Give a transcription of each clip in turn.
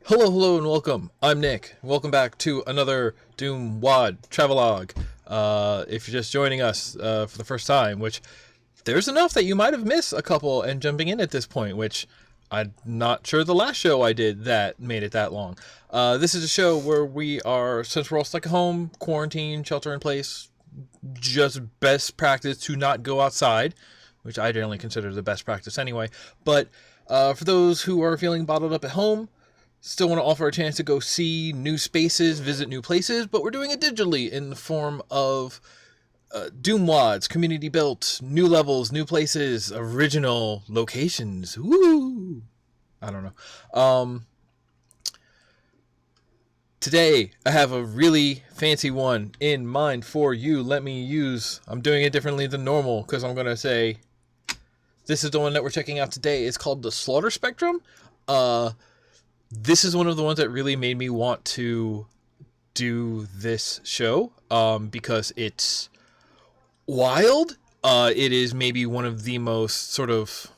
Hello, and welcome. I'm Nick. Welcome back to another DooM WAD Travelogue. If you're just joining us for the first time, which there's enough that you might have missed a couple and jumping in at this point, which I'm not sure the last show I did that made it that long. This is a show where we are, since we're all stuck at home, quarantine, shelter in place, just best practice to not go outside, which I generally consider the best practice anyway. But for those who are feeling bottled up at home, still want to offer a chance to go see new spaces, visit new places, but we're doing it digitally in the form of DooM WADs, community built, new levels, new places, original locations. Woo! I don't know. Today, I have a really fancy one in mind for you. I'm doing it differently than normal because I'm going to say this is the one that we're checking out today. It's called the Slaughter Spectrum. This is one of the ones that really made me want to do this show because it's wild. It is maybe one of the most sort of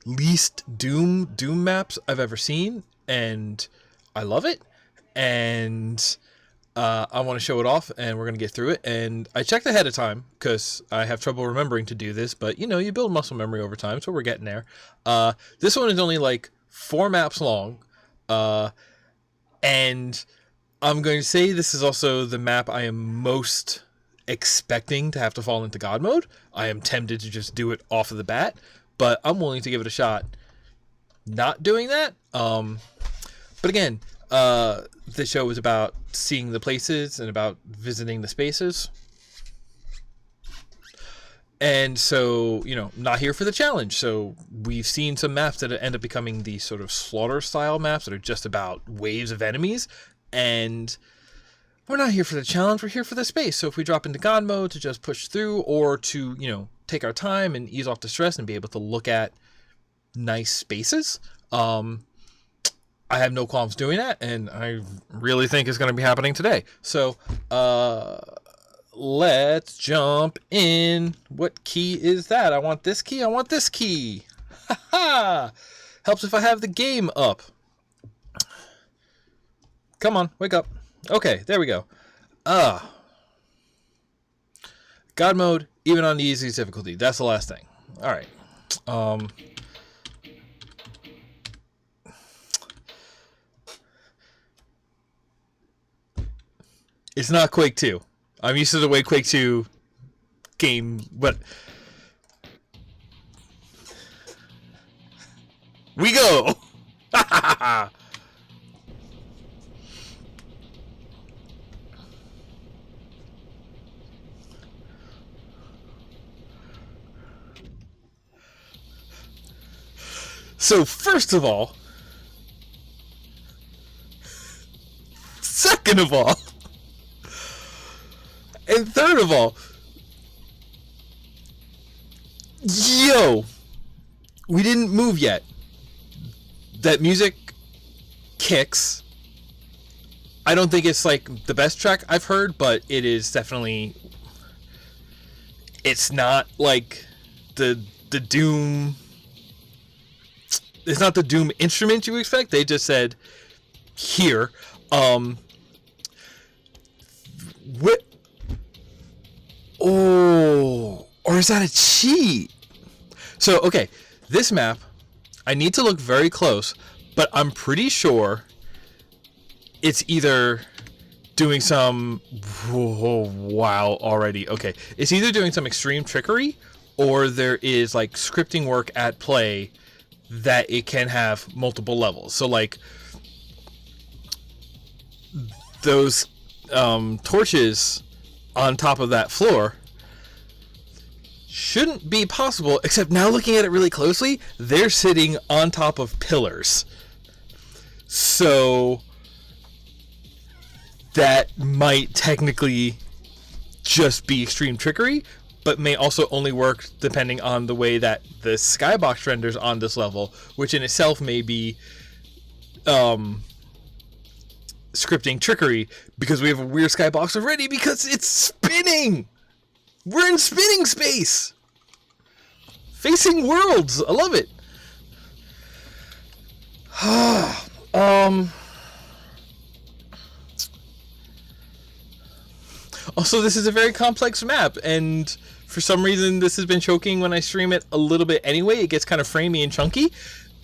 least Doom maps I've ever seen, and I love it. And I want to show it off, and we're going to get through it. And I checked ahead of time because I have trouble remembering to do this, but you build muscle memory over time, so we're getting there. This one is only like 4 maps long, and I'm going to say this is also the map I am most expecting to have to fall into God mode. I am tempted to just do it off of the bat, but I'm willing to give it a shot not doing that. But again, the show is about seeing the places and about visiting the spaces. And so, not here for the challenge. So we've seen some maps that end up becoming these sort of slaughter style maps that are just about waves of enemies. And we're not here for the challenge. We're here for the space. So if we drop into God mode to just push through, or to, take our time and ease off the stress and be able to look at nice spaces, I have no qualms doing that. And I really think it's going to be happening today. So, let's jump in. What key is that? I want this key. I want this key. Ha! Helps if I have the game up. Come on, wake up. Okay, there we go. God mode, even on the easiest difficulty. That's the last thing. All right. It's not Quake 2. I'm used to the way Quake 2 game, but we go. So first of all, second of all, and third of all, we didn't move yet. That music kicks. I don't think it's like the best track I've heard, but it is definitely. It's not like the Doom. It's not the Doom instrument you expect. They just said here. Or is that a cheat? So, okay, this map, I need to look very close, but I'm pretty sure it's either doing some... wow, already. Okay, it's either doing some extreme trickery, or there is, like, scripting work at play that it can have multiple levels. So, like, those torches on top of that floor shouldn't be possible, except now looking at it really closely, they're sitting on top of pillars. So that might technically just be extreme trickery, but may also only work depending on the way that the skybox renders on this level, which in itself may be scripting trickery, because we have a weird skybox already because it's spinning. We're in spinning space. Facing worlds. I love it. Also, this is a very complex map, and for some reason this has been choking when I stream it a little bit anyway. It gets kind of framey and chunky.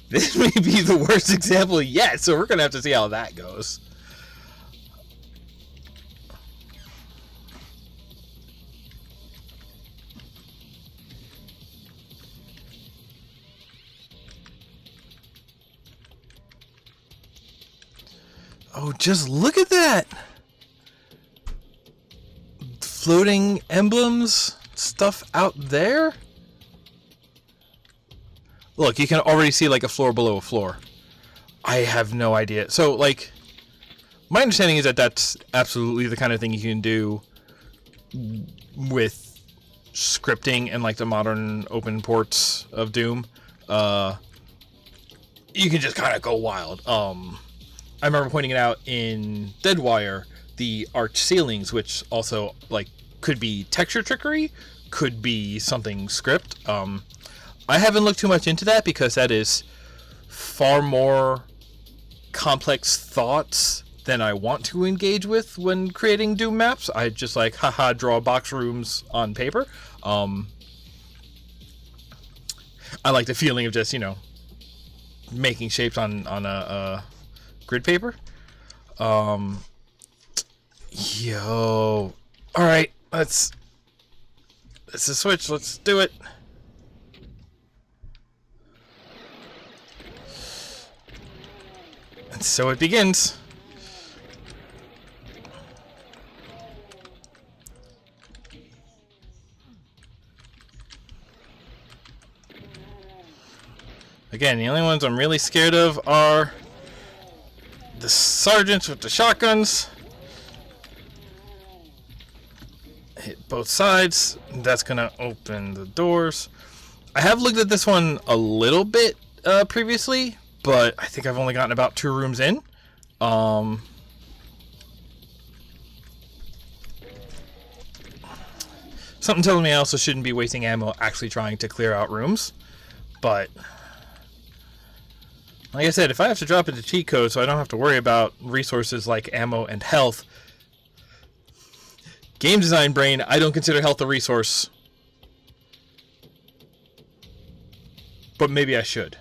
This may be the worst example yet, so we're going to have to see how that goes. Oh, just look at that! Floating emblems, stuff out there? Look, you can already see like a floor below a floor. I have no idea. So, like, my understanding is that that's absolutely the kind of thing you can do with scripting and like the modern open ports of Doom. You can just kind of go wild. I remember pointing it out in Deadwire, the arch ceilings, which also like could be texture trickery, could be something script. I haven't looked too much into that because that is far more complex thoughts than I want to engage with when creating Doom maps. I just like, haha, draw box rooms on paper. I like the feeling of just, you know, making shapes on a grid paper. Yo. Alright, let's switch. Let's do it. And so it begins. Again, the only ones I'm really scared of are the sergeants with the shotguns. Hit both sides. That's gonna open the doors. I have looked at this one a little bit previously, but I think I've only gotten about 2 rooms in. Something tells me I also shouldn't be wasting ammo actually trying to clear out rooms, but like I said, if I have to drop into cheat code so I don't have to worry about resources like ammo and health, game design brain, I don't consider health a resource. But maybe I should.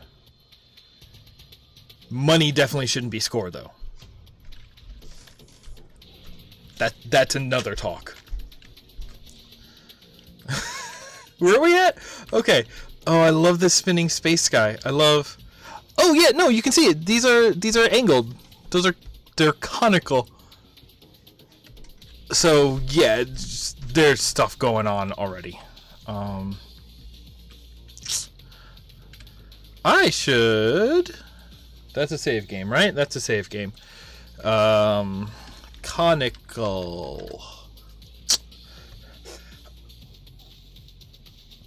Money definitely shouldn't be scored, though. That's another talk. Where are we at? Okay. Oh, I love this spinning space sky. I love... Oh yeah, no, you can see it. These are angled. They're conical. So yeah, there's stuff going on already. I should. That's a save game, right? That's a save game. Conical.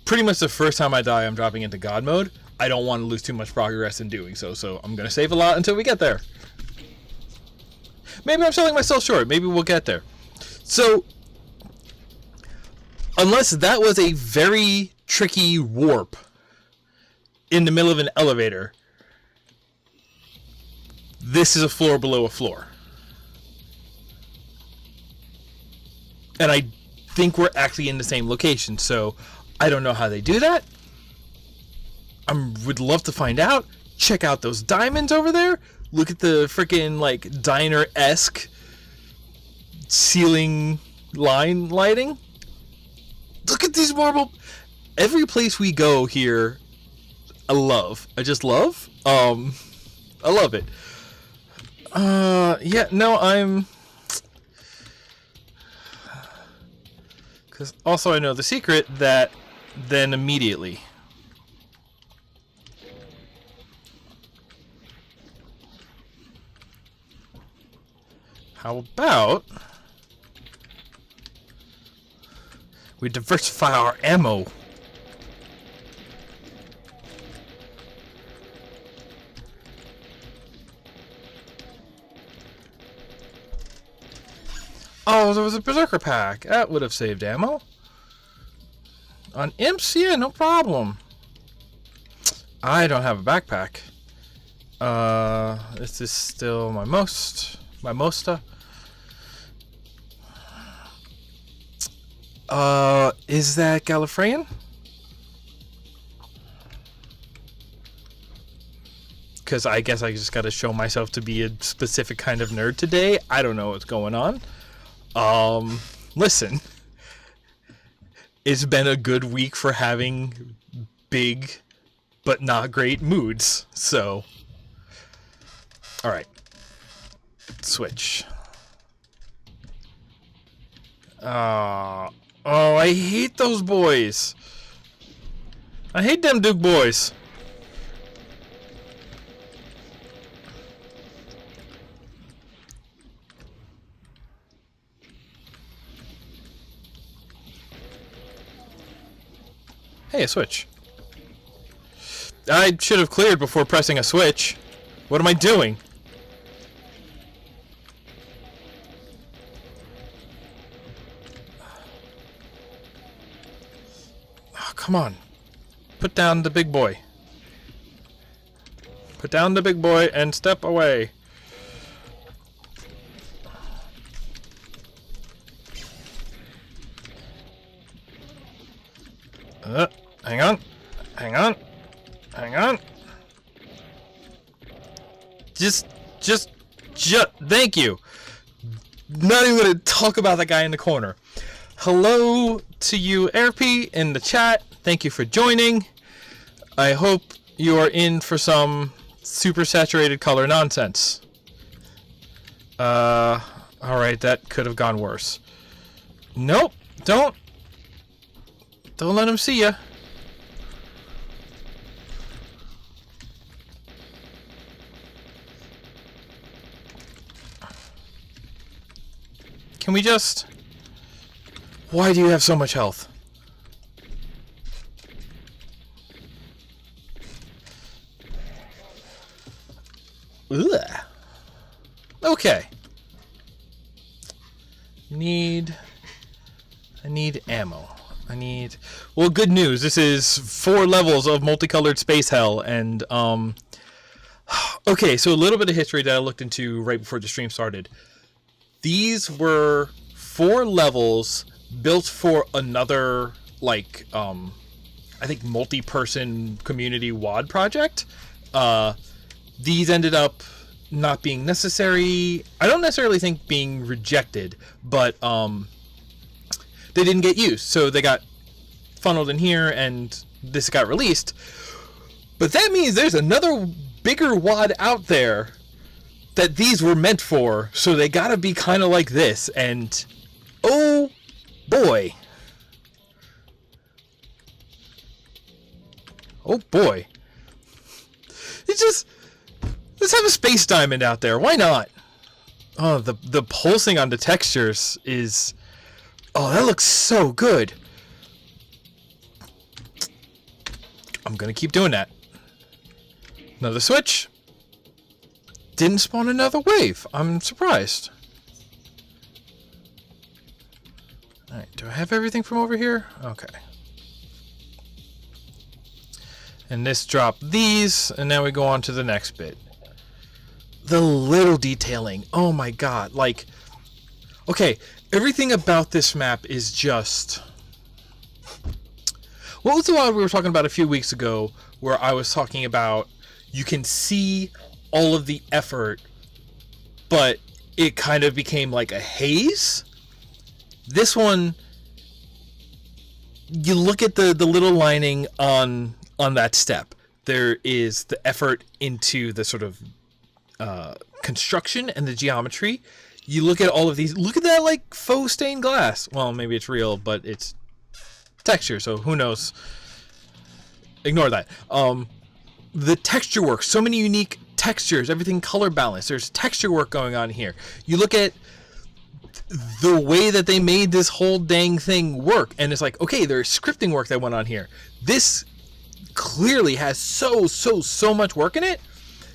Pretty much the first time I die, I'm dropping into God mode. I don't want to lose too much progress in doing so, so I'm going to save a lot until we get there. Maybe I'm selling myself short. Maybe we'll get there. So, unless that was a very tricky warp in the middle of an elevator, this is a floor below a floor. And I think we're actually in the same location, so I don't know how they do that. I would love to find out. Check out those diamonds over there. Look at the freaking like diner-esque ceiling line lighting. Look at these marble. Every place we go here, I love. I just love. I love it. Yeah, no, I'm... Because also I know the secret that then immediately... How about we diversify our ammo? Oh, there was a Berserker pack. That would have saved ammo. On imps, yeah, no problem. I don't have a backpack. This is still my Mosta. Is that Gallifreyan? Because I guess I just got to show myself to be a specific kind of nerd today. I don't know what's going on. Listen. It's been a good week for having big but not great moods. So, alright. Switch. Oh, I hate those boys. I hate them Duke boys. Hey, a switch. I should have cleared before pressing a switch. What am I doing? Oh, come on. Put down the big boy. Put down the big boy and step away. Hang on. Hang on. Hang on. Just, thank you. Not even going to talk about that guy in the corner. Hello to you, RP, in the chat. Thank you for joining. I hope you are in for some super saturated color nonsense. Alright, that could have gone worse. Nope, don't let him see ya. Can we just... Why do you have so much health? Ugh. Okay. I need ammo. Well, good news. This is 4 levels of multicolored space hell, and okay, so a little bit of history that I looked into right before the stream started. These were 4 levels built for another, like, I think multi-person community WAD project. These ended up not being necessary. I don't necessarily think being rejected, but they didn't get used, so they got funneled in here, and this got released. But that means there's another bigger WAD out there that these were meant for, so they gotta be kind of like this, and oh boy. Oh boy. Let's have a space diamond out there, why not? Oh, the pulsing on the textures is... Oh, that looks so good. I'm gonna keep doing that. Another switch. Didn't spawn another wave. I'm surprised. Alright, do I have everything from over here? Okay. And this dropped these, and now we go on to the next bit. The little detailing. Oh my god. Like, okay, everything about this map is just... What was the one we were talking about a few weeks ago where I was talking about you can see all of the effort, but it kind of became like a haze? This one, you look at the little lining on that step. There is the effort into the sort of construction and the geometry. You look at all of these. Look at that, like, faux stained glass. Well, maybe it's real, but it's texture, so who knows? Ignore that. The texture work, so many unique textures, everything color balanced. There's texture work going on here. You look at the way that they made this whole dang thing work, and it's like, okay, there's scripting work that went on here. This clearly has so much work in it.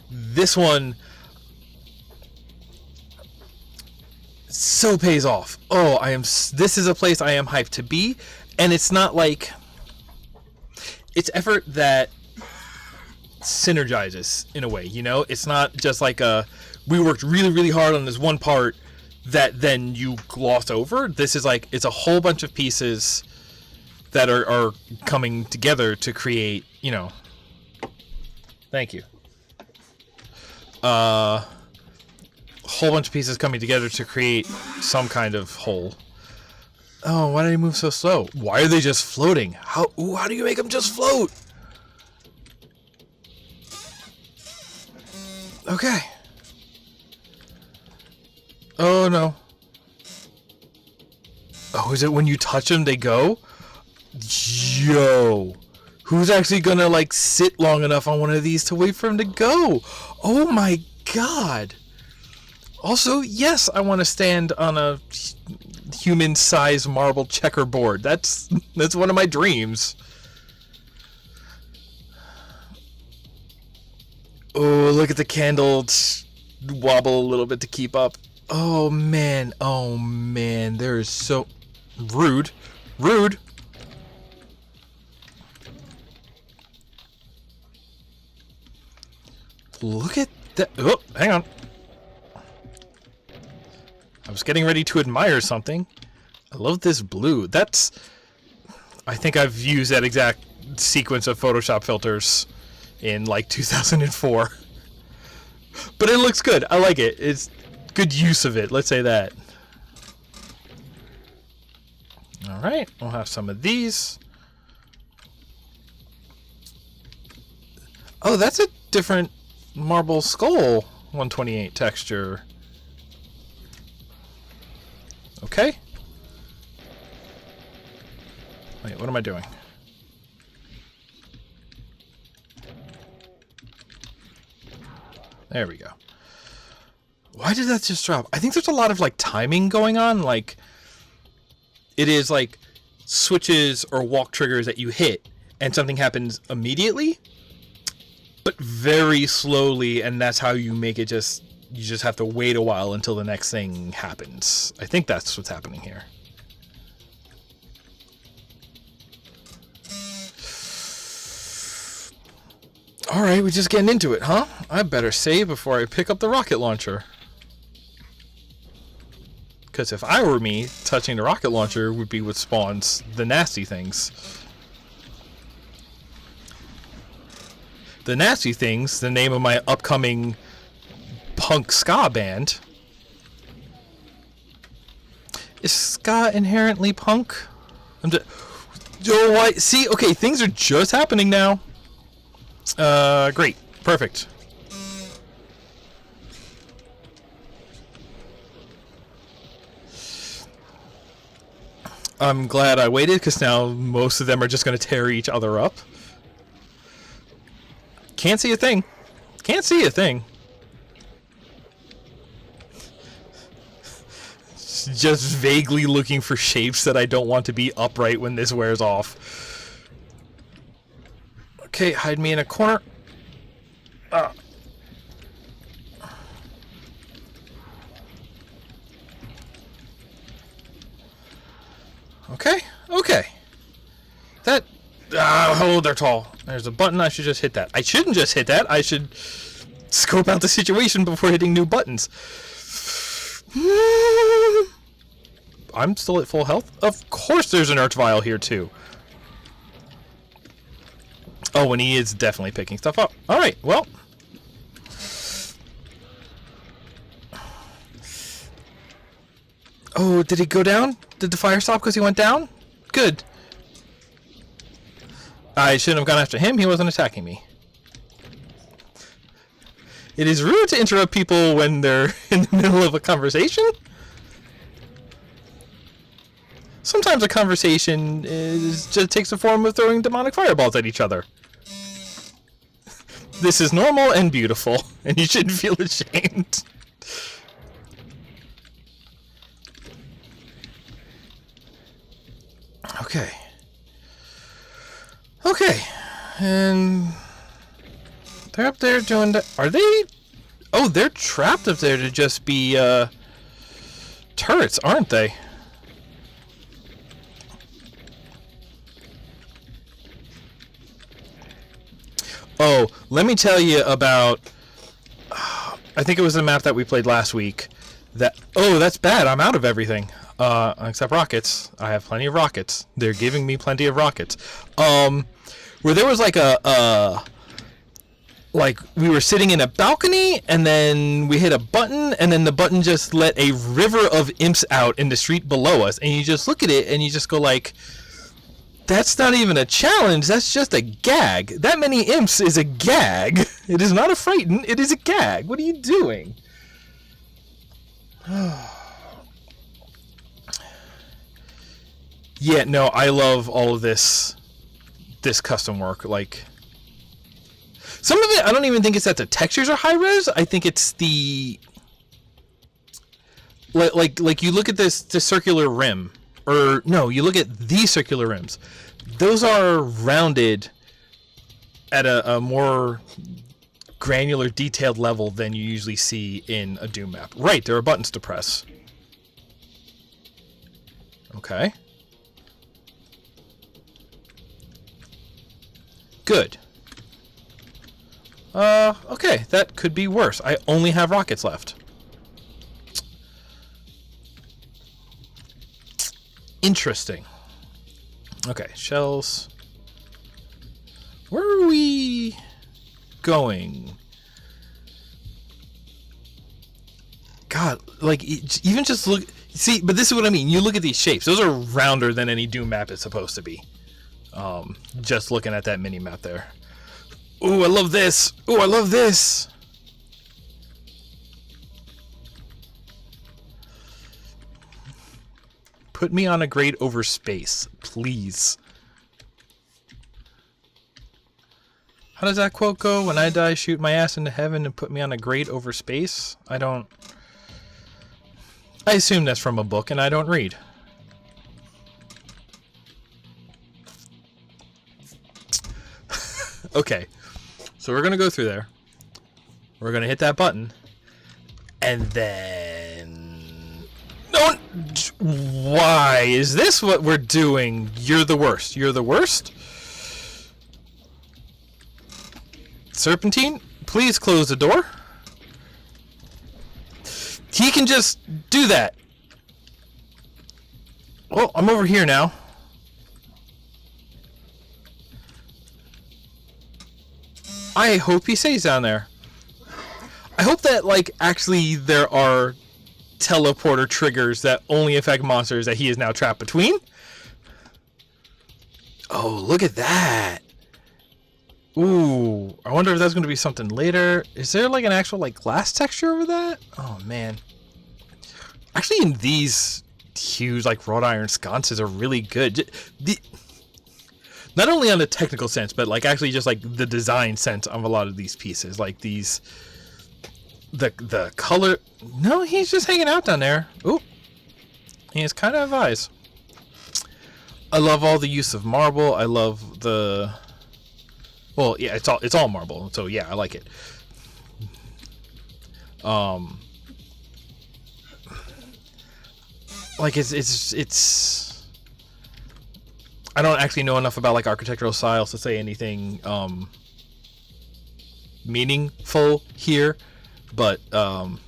This one so pays off. Oh, this is a place I am hyped to be, and it's not like, it's effort that synergizes in a way, you know? It's not just like we worked really, really hard on this one part that then you gloss over. This is like, it's a whole bunch of pieces that are coming together to create, you know. Thank you. A whole bunch of pieces coming together to create some kind of whole. Oh, why did he move so slow? Why are they just floating? How do you make them just float? Okay. Oh, no. Oh, is it when you touch them, they go? Yo. Who's actually gonna, like, sit long enough on one of these to wait for him to go? Oh, my God. Also, yes, I want to stand on a human-sized marble checkerboard. That's one of my dreams. Oh, look at the candle wobble a little bit to keep up. Oh man, there is so rude. Look at that. Oh, hang on. I was getting ready to admire something. I love this blue. I think I've used that exact sequence of Photoshop filters in like 2004. But it looks good. I like it. It's good use of it. Let's say that. Alright, we'll have some of these. Oh, that's a different marble skull 128 texture. Okay. Wait, what am I doing? There we go. Why did that just drop? I think there's a lot of like timing going on. Like it is like switches or walk triggers that you hit and something happens immediately, but very slowly, and that's how you make it you just have to wait a while until the next thing happens. I think that's what's happening here. Alright, we're just getting into it, huh? I better save before I pick up the rocket launcher. Because if I were me, touching the rocket launcher would be what spawns the nasty things. The nasty things, the name of my upcoming punk ska band. Is ska inherently punk? Oh, see, okay, things are just happening now. Great. Perfect. I'm glad I waited, because now most of them are just going to tear each other up. Can't see a thing. Can't see a thing. Just vaguely looking for shapes that I don't want to be upright when this wears off. Okay, hide me in a corner. Okay. That... oh, they're tall. There's a button, I should just hit that. I shouldn't just hit that, I should scope out the situation before hitting new buttons. I'm still at full health? Of course there's an Earth Vial here too. Oh, and he is definitely picking stuff up. Alright, well. Oh, did he go down? Did the fire stop because he went down? Good. I shouldn't have gone after him. He wasn't attacking me. It is rude to interrupt people when they're in the middle of a conversation. Sometimes a conversation just takes the form of throwing demonic fireballs at each other. This is normal and beautiful, and you shouldn't feel ashamed. Okay, and they're up there doing that. Are they? Oh, they're trapped up there to just be turrets, aren't they? Oh, let me tell you about... I think it was the map that we played last week. Oh, that's bad. I'm out of everything. Except rockets. I have plenty of rockets. They're giving me plenty of rockets. Where there was like like we were sitting in a balcony, and then we hit a button, and then the button just let a river of imps out in the street below us, and you just look at it and you just go like, that's not even a challenge, that's just a gag. That many imps is a gag. It is not a frighten, it is a gag. What are you doing? Yeah, no, I love all of this custom work. Like, some of it, I don't even think it's that the textures are high res. I think it's the like you look at this circular rim, or no, you look at these circular rims. Those are rounded at a more granular, detailed level than you usually see in a Doom map. Right, there are buttons to press. Okay. Good. Okay, that could be worse. I only have rockets left. Interesting. Okay, shells. Where are we going? God, like, even just look... See, but this is what I mean. You look at these shapes. Those are rounder than any Doom map is supposed to be. Just looking at that mini map there. Ooh, I love this. Ooh, I love this. Put me on a grade over space, please. How does that quote go? When I die, shoot my ass into heaven and put me on a grade over space? I assume that's from a book and I don't read. Okay. So we're going to go through there. We're going to hit that button. And then... No! Why is this what we're doing? You're the worst. You're the worst? Serpentine, please close the door. He can just do that. Well, I'm over here now. I hope he stays down there. I hope that, like, actually there are teleporter triggers that only affect monsters that he is now trapped between. Oh, look at that. Ooh, I wonder if that's going to be something later. Is there, like, an actual, like, glass texture over that? Oh, man. Actually, in these huge, like, wrought iron sconces are really good. Not only on the technical sense, but like actually just like the design sense of a lot of these pieces. Like these, the color. No, he's just hanging out down there. Ooh, he has kind of eyes. I love all the use of marble. I love the. Well, yeah, it's all marble. So yeah, I like it. Like it's. I don't actually know enough about like architectural styles to say anything meaningful here, but what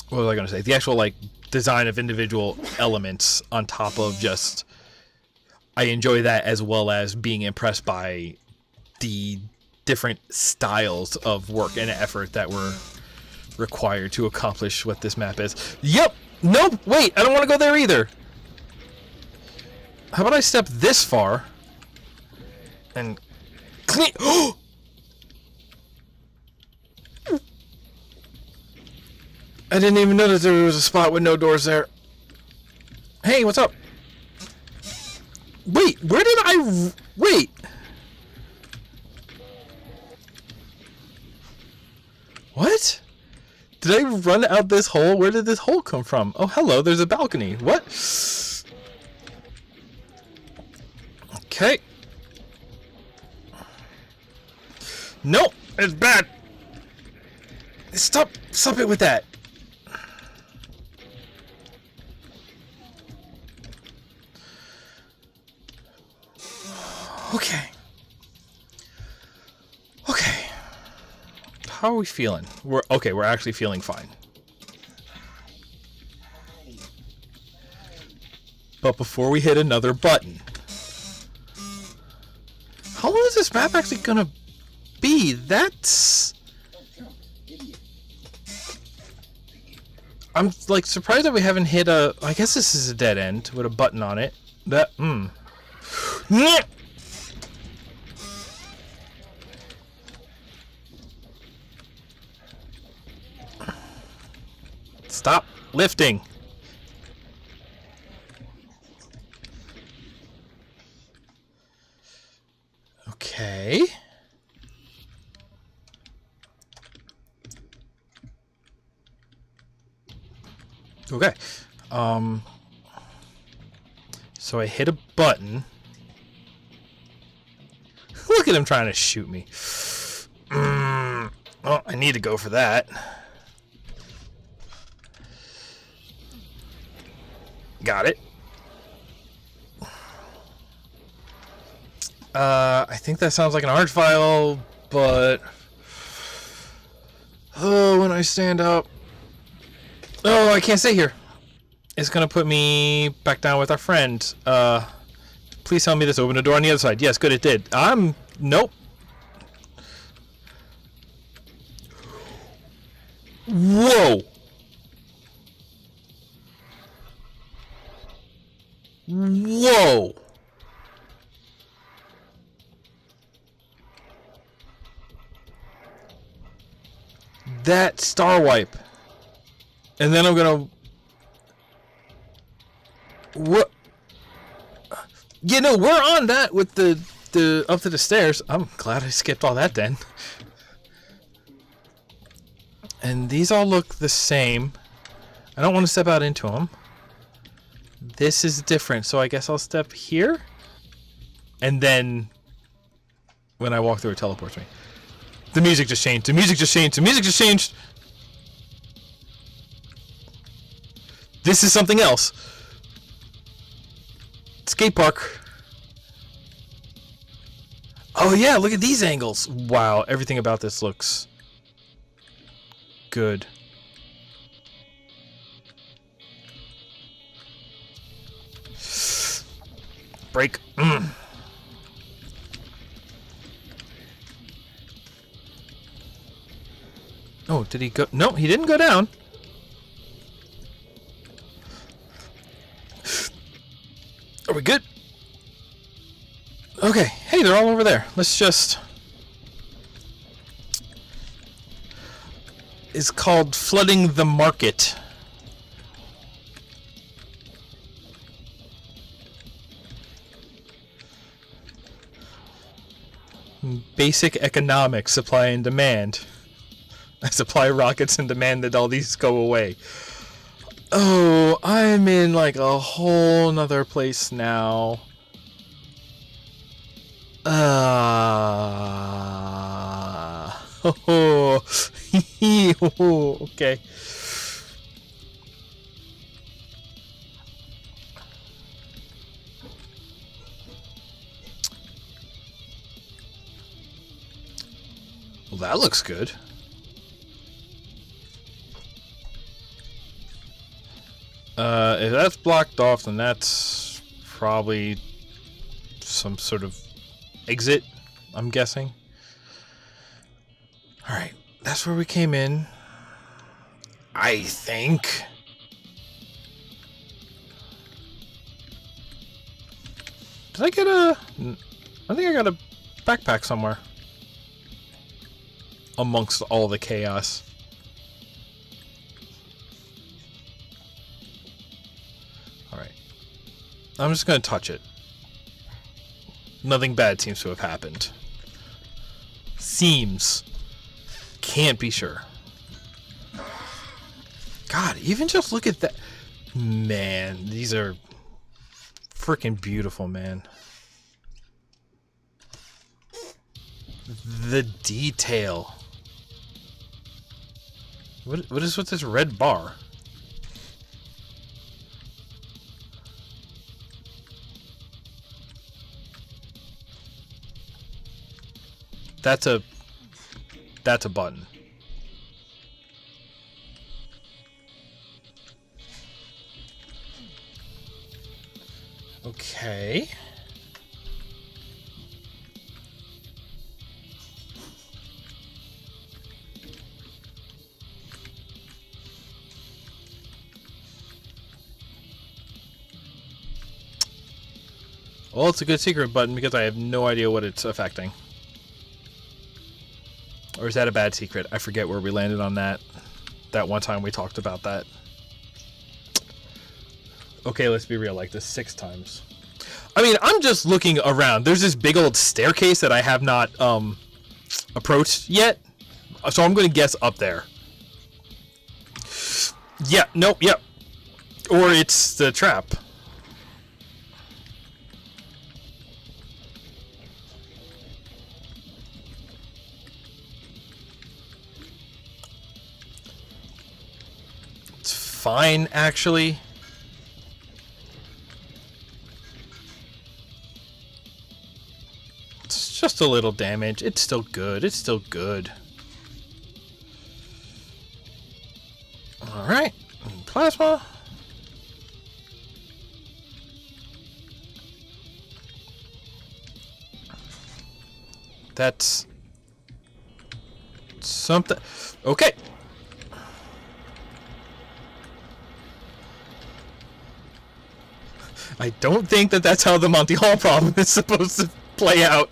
was I going to say? The actual like design of individual elements on top of just, I enjoy that as well as being impressed by the different styles of work and effort that were required to accomplish what this map is. Yep. Nope, wait, I don't want to go there either. How about I step this far and clean? I didn't even notice there was a spot with no doors there. Hey, what's up? Wait, where did I... Wait. What? Did I run out this hole? Where did this hole come from? Oh, hello, there's a balcony. What? Okay. Nope, it's bad. Stop it with that. Okay. Okay. How are we feeling? We're actually feeling fine. But before we hit another button, how long is this map actually gonna be? That's... I'm like surprised that we haven't hit a... I guess this is a dead end with a button on it. That... Stop lifting. Okay. Okay. So I hit a button. Look at him trying to shoot me. Oh, I need to go for that. Got it. I think that sounds like an art file, but... Oh, when I stand up... Oh, I can't stay here. It's gonna put me back down with our friend. Please tell me this opened a door on the other side. Yes, good, it did. Nope. Whoa! Whoa! That star wipe. And then I'm gonna... What? You know, we're on that with the up to the stairs. I'm glad I skipped all that then. And these all look the same. I don't want to step out into them. This is different, so I guess I'll step here. And then when I walk through, it teleports me. The music just changed. The music just changed. The music just changed. This is something else. Skate park. Oh yeah, look at these angles. Wow, everything about this looks good. Break. Oh, did he go? No, he didn't go down. Are we good? Okay. Hey, they're all over there. Let's just... It's called flooding the market. Basic economics, supply and demand. I supply rockets and demand that all these go away. Oh, I'm in like a whole nother place now. Oh, okay. Well, that looks good. If that's blocked off, then that's probably some sort of exit, I'm guessing. Alright, that's where we came in. I think. Did I get a... I think I got a backpack somewhere. Amongst all the chaos. Alright. I'm just gonna touch it. Nothing bad seems to have happened. Seems. Can't be sure. God, even just look at that. Man, these are freaking beautiful, man. The detail. What is with this red bar? That's a button. Okay. Well, it's a good secret button because I have no idea what it's affecting. Or is that a bad secret? I forget where we landed on that. That one time we talked about that. Okay, let's be real, like this 6 times. I mean, I'm just looking around. There's this big old staircase that I have not approached yet. So I'm going to guess up there. Yeah, nope, yep. Or it's the trap. It's fine, actually. It's just a little damage. It's still good. It's still good. Alright. Plasma. That's something. Okay. I don't think that that's how the Monty Hall problem is supposed to play out.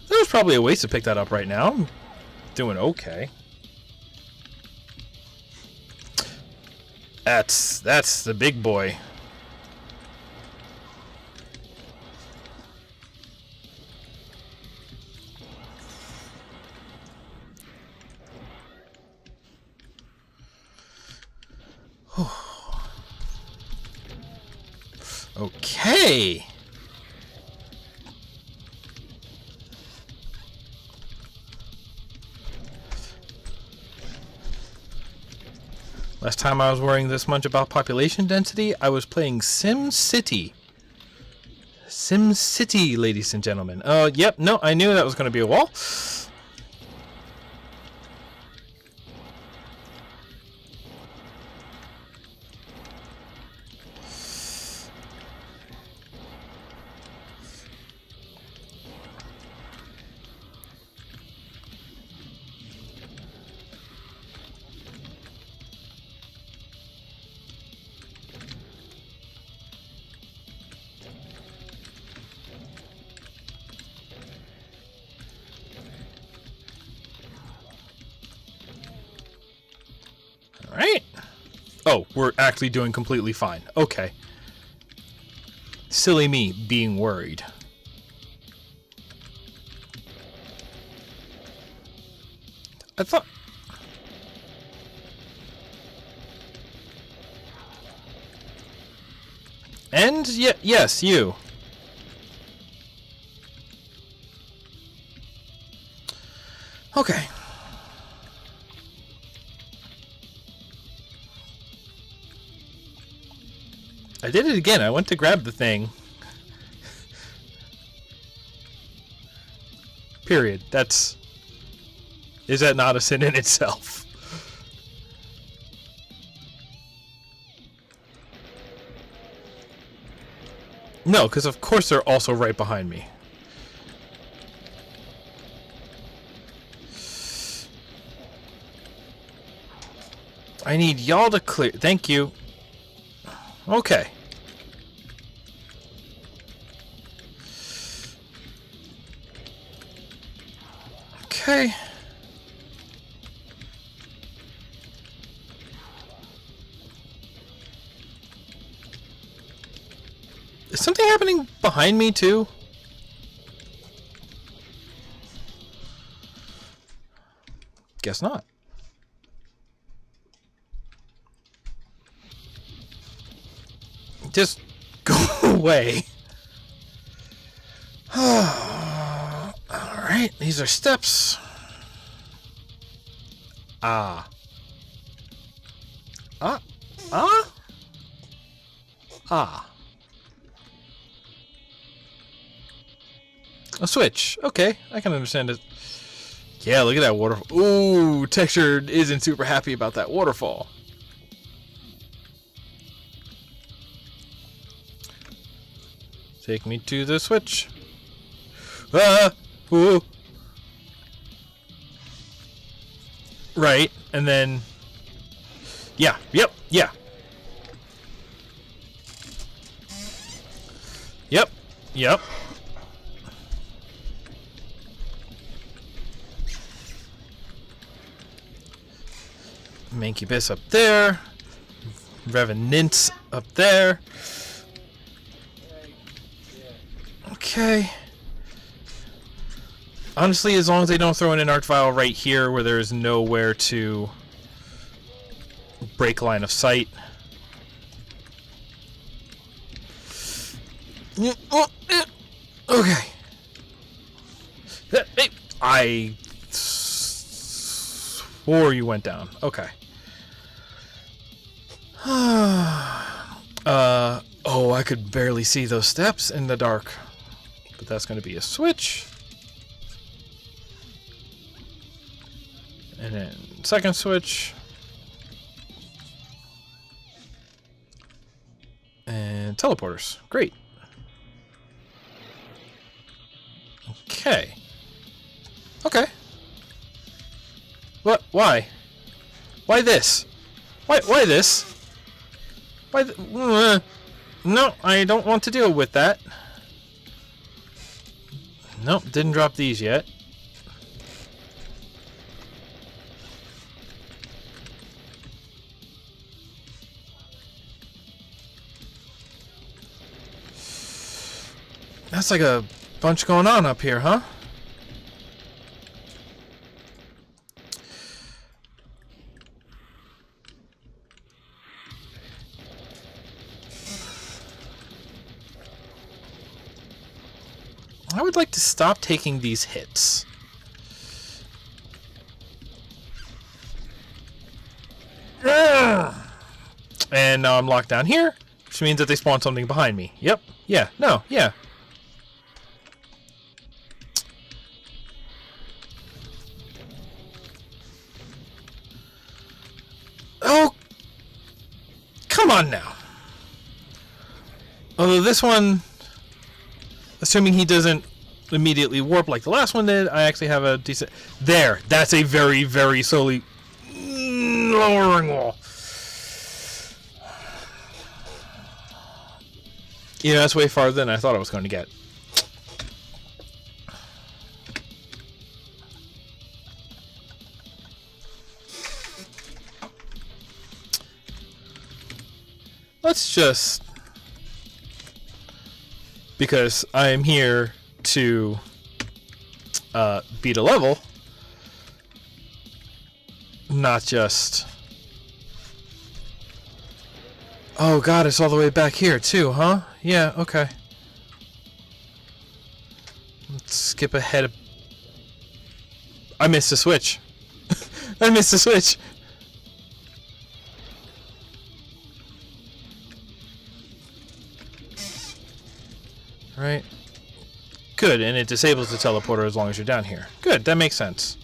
There's probably a waste to pick that up right now. I'm doing okay. That's the big boy. Okay. Last time I was worrying this much about population density, I was playing Sim City. Sim City, ladies and gentlemen. Yep, no, I knew that was going to be a wall. Alright. Oh, we're actually doing completely fine. Okay. Silly me being worried. I thought... And, yes, you. Okay. I did it again. I went to grab the thing. Period. Is that not a sin in itself? No, because of course they're also right behind me. I need y'all to clear. Thank you. Okay. Okay. Is something happening behind me too? Guess not. Just go away. Alright, these are steps. Ah. Ah. A switch. Okay, I can understand it. Yeah, look at that waterfall. Ooh, Texture isn't super happy about that waterfall. Take me to the switch. Ah! Ooh. Right, and then... Yeah, yep, yeah. Yep, yep. Mancubus up there. Revenants up there. Okay. Honestly, as long as they don't throw in an arc vial right here where there's nowhere to break line of sight. Okay. I swore you went down. Okay. Oh, I could barely see those steps in the dark. But that's going to be a switch. And then second switch. And teleporters. Great. Okay. Okay. What? Why? Why this? Why this? Why no, I don't want to deal with that. Nope, didn't drop these yet. That's like a bunch going on up here, huh? I would like to stop taking these hits. And now I'm locked down here, which means that they spawn something behind me. Yep. Yeah. No. Yeah. Oh! Come on now. Although this one... Assuming he doesn't immediately warp like the last one did, I actually have a decent... There! That's a very, very slowly lowering wall. You know, that's way farther than I thought I was going to get. Let's just... Because I am here to beat a level, not just... Oh god, it's all the way back here too, huh? Yeah, okay. Let's skip ahead. I missed the switch. I missed the switch. Right. Good, and it disables the teleporter as long as you're down here. Good, that makes sense.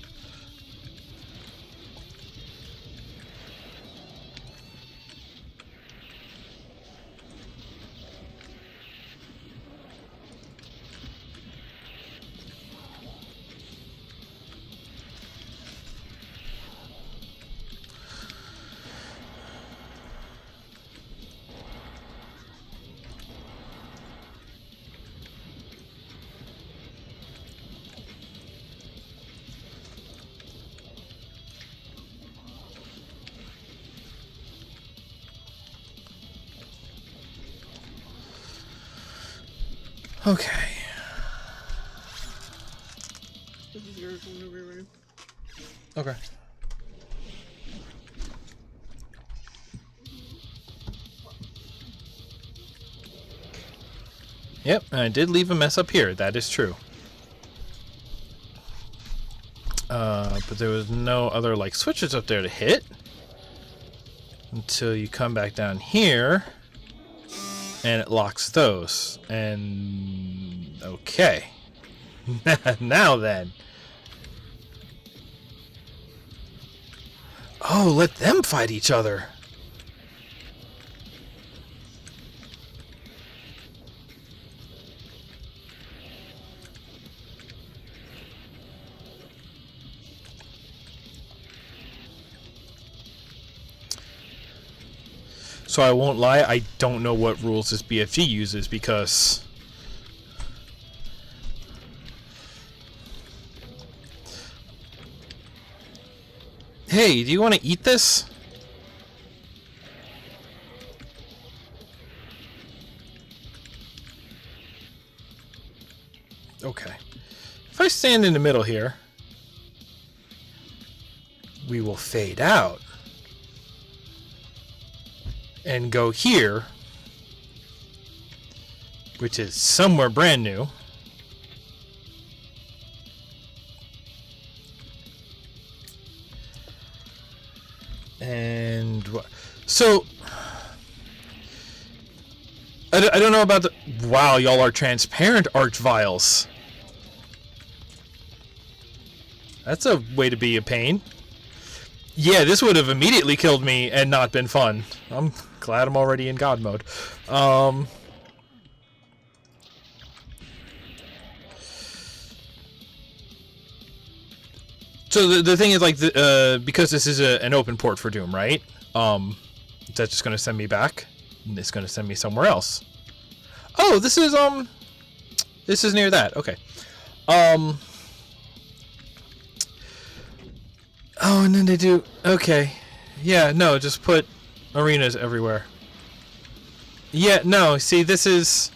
Okay. This is yours whenever you're ready. Okay. Yep, and I did leave a mess up here. That is true. But there was no other, like, switches up there to hit. Until you come back down here. And it locks those. And okay. Now then. Oh, let them fight each other. So I won't lie, I don't know what rules this BFG uses because... Hey, do you want to eat this? Okay. If I stand in the middle here, we will fade out. And go here, which is somewhere brand new. And so I don't know about the... Wow, y'all are transparent arch vials. That's a way to be a pain. Yeah, this would have immediately killed me and not been fun. I'm glad I'm already in God mode. So the thing is, like, because this is an open port for Doom, right? Is that just going to send me back? It's going to send me somewhere else. Oh, this is near that. Okay. Oh, and then they do... Okay. Yeah, no, just put arenas everywhere. Yeah, no, see, this is...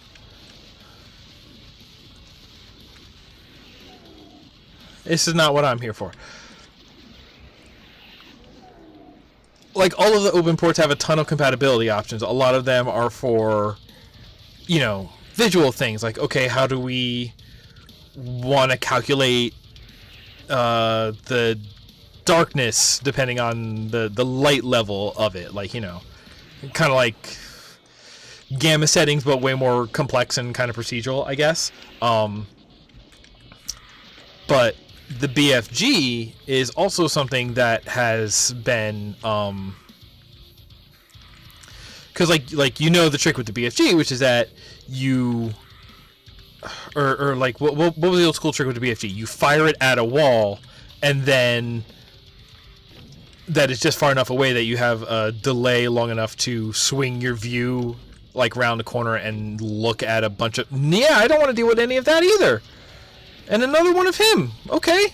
This is not what I'm here for. Like, all of the open ports have a ton of compatibility options. A lot of them are for, you know, visual things. Like, okay, how do we want to calculate the darkness depending on the light level of it, like, you know, kind of like gamma settings but way more complex and kind of procedural, I guess. But the BFG is also something that has been because like you know the trick with the BFG, which is that you or like what was the old school trick with the BFG? You fire it at a wall and then that is just far enough away that you have a delay long enough to swing your view like round the corner and look at a bunch of... Yeah, I don't want to deal with any of that either. And another one of him. Okay.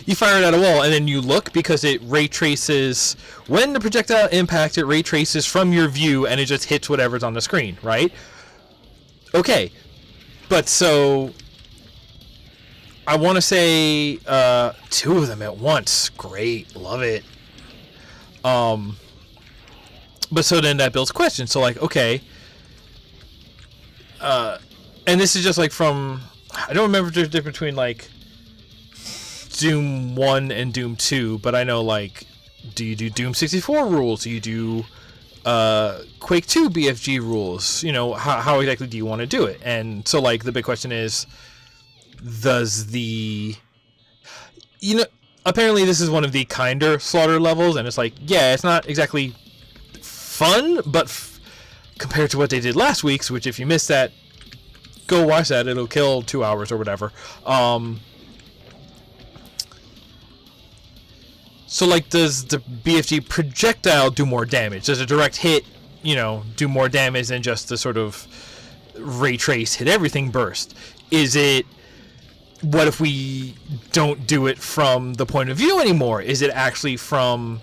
You fire it at a wall and then you look because it ray traces... When the projectile impacts, it ray traces from your view and it just hits whatever's on the screen, right? Okay, but so I want to say two of them at once. Great, love it. But so then that builds questions. So like, okay, and this is just like from, I don't remember the difference between like Doom 1 and Doom 2, but I know like, do you do Doom 64 rules? Do you do Quake 2 BFG rules? You know, how exactly do you want to do it? And so like the big question is, does the, you know, apparently this is one of the kinder slaughter levels, and it's like, yeah, it's not exactly fun, but compared to what they did last week's, which if you missed that, go watch that, it'll kill 2 hours or whatever. So, like, does the BFG projectile do more damage? Does a direct hit, you know, do more damage than just the sort of ray trace, hit everything burst? Is it, what if we don't do it from the point of view anymore? Is it actually from,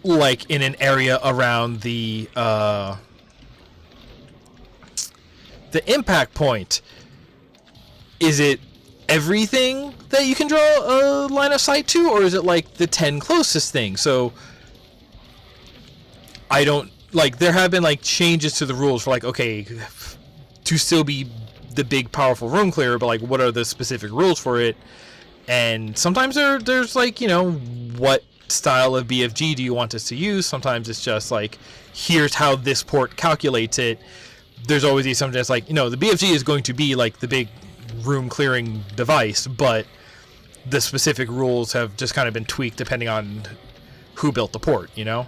like, in an area around the impact point? Is it everything that you can draw a line of sight to, or is it like the 10 closest things? So I don't, like, there have been like changes to the rules for like, okay, to still be the big powerful room clearer, but like what are the specific rules for it? And sometimes there's like, you know, what style of BFG do you want us to use? Sometimes it's just like, here's how this port calculates it. There's always something that's like, you know, the BFG is going to be like the big room clearing device, but the specific rules have just kind of been tweaked depending on who built the port, you know?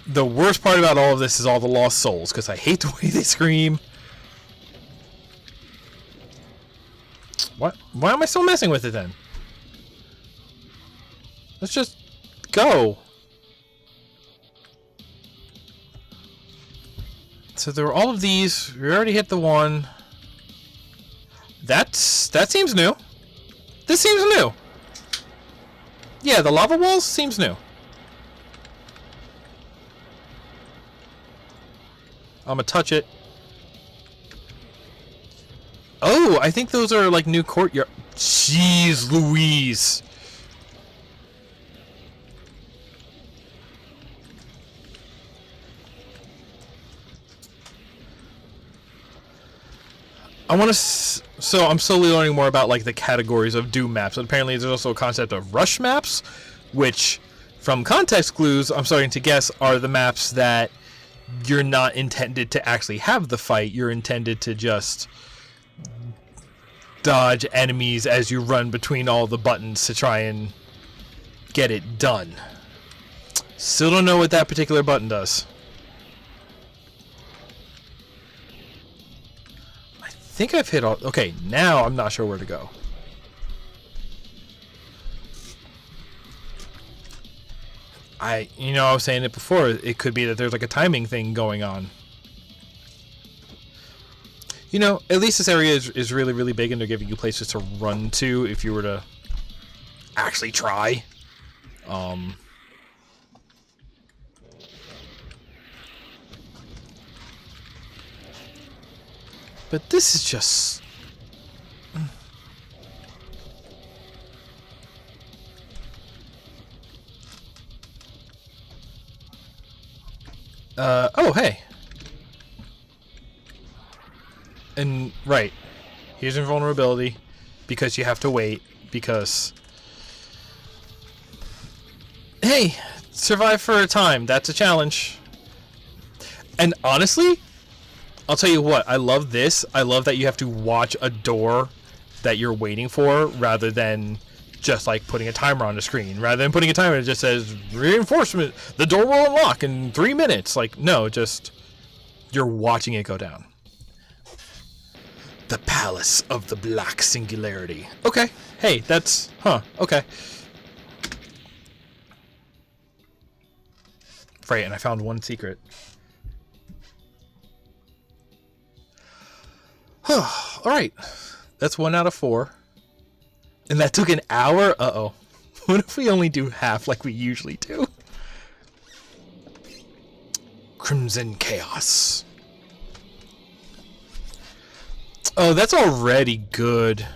The worst part about all of this is all the lost souls, because I hate the way they scream. What? Why am I still messing with it then? Let's just go. So there were all of these. We already hit the one. That seems new. This seems new. Yeah, the lava walls seems new. I'm gonna touch it. Oh, I think those are like new courtyard. Jeez Louise. I want to. So I'm slowly learning more about like the categories of DooM maps. And apparently, there's also a concept of rush maps, which, from context clues, I'm starting to guess are the maps that you're not intended to actually have the fight. You're intended to just dodge enemies as you run between all the buttons to try and get it done. Still don't know what that particular button does. I think I've hit all... Okay, now I'm not sure where to go. I was saying it before, it could be that there's like a timing thing going on. You know, at least this area is really, really big, and they're giving you places to run to if you were to actually try. But this is just... oh, hey. And, right. Here's invulnerability. Because you have to wait. Because... Hey! Survive for a time. That's a challenge. And honestly, I'll tell you what. I love this. I love that you have to watch a door that you're waiting for, rather than just like putting a timer on the screen. Rather than putting a timer, it just says, reinforcement, the door will unlock in 3 minutes. Like, no, just, you're watching it go down. The Palace of the Black Singularity. Okay. Hey, that's, okay. Right, and I found one secret. Alright. That's 1 out of 4. And that took an hour? Uh-oh. What if we only do half like we usually do? Crimson Chaos. Oh, that's already good.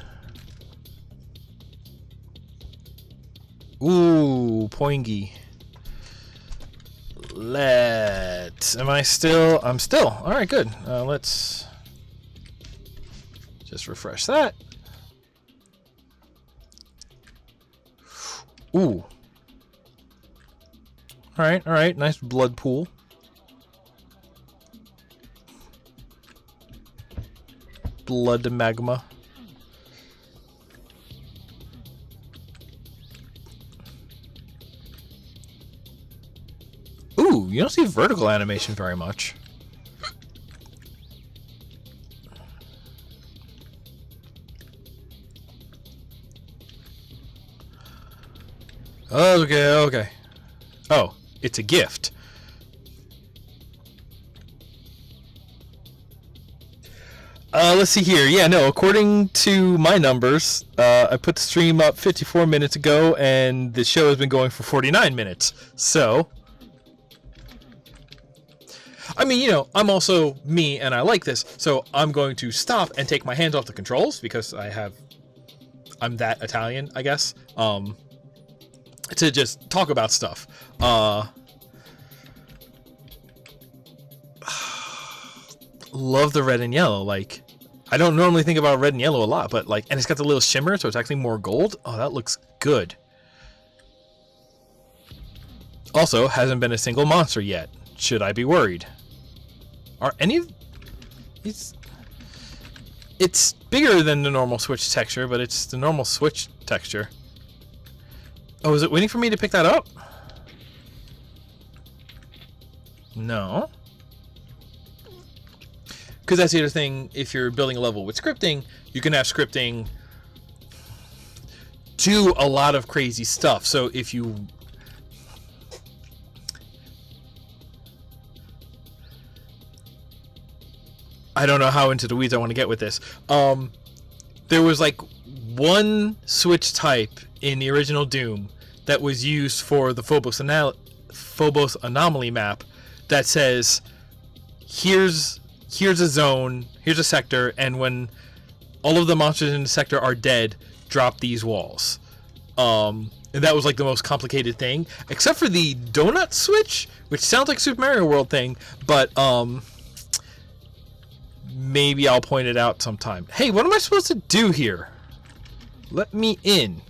Ooh, poingy. I'm still. Alright, good. Let's just refresh that. Ooh. Alright. Nice blood pool. Blood magma. Ooh, you don't see vertical animation very much. Okay. Oh, it's a gift. Let's see here. Yeah, no, according to my numbers, I put the stream up 54 minutes ago, and the show has been going for 49 minutes. So, I mean, you know, I'm also me, and I like this, so I'm going to stop and take my hands off the controls, because I'm that Italian, I guess, to just talk about stuff. love the red and yellow. Like, I don't normally think about red and yellow a lot, but like, and it's got the little shimmer, so it's actually more gold. Oh, that looks good. Also, hasn't been a single monster yet. Should I be worried? Are any of these... It's bigger than the normal Switch texture, but it's the normal Switch texture. Oh, is it waiting for me to pick that up? No. Because that's the other thing, if you're building a level with scripting, you can have scripting do a lot of crazy stuff. So if you... I don't know how into the weeds I want to get with this. There was like one Switch type in the original Doom that was used for the Phobos anomaly map that says, here's a zone, here's a sector, and when all of the monsters in the sector are dead, drop these walls. And that was like the most complicated thing, except for the donut switch, which sounds like Super Mario World thing, but maybe I'll point it out sometime. Hey, what am I supposed to do here? Let me in.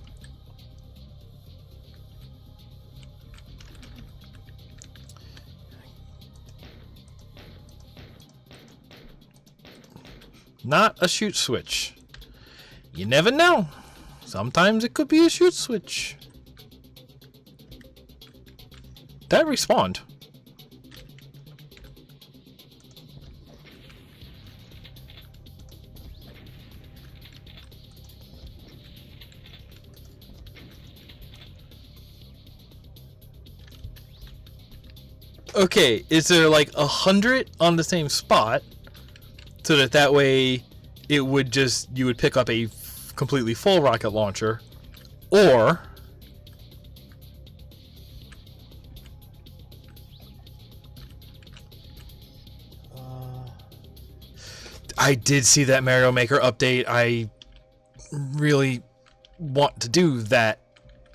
Not a shoot switch. You never know. Sometimes it could be a shoot switch. That respawned. Okay, is there like 100 on the same spot? So that way it would just, you would pick up a completely full rocket launcher, or I did see that Mario Maker update. I really want to do that.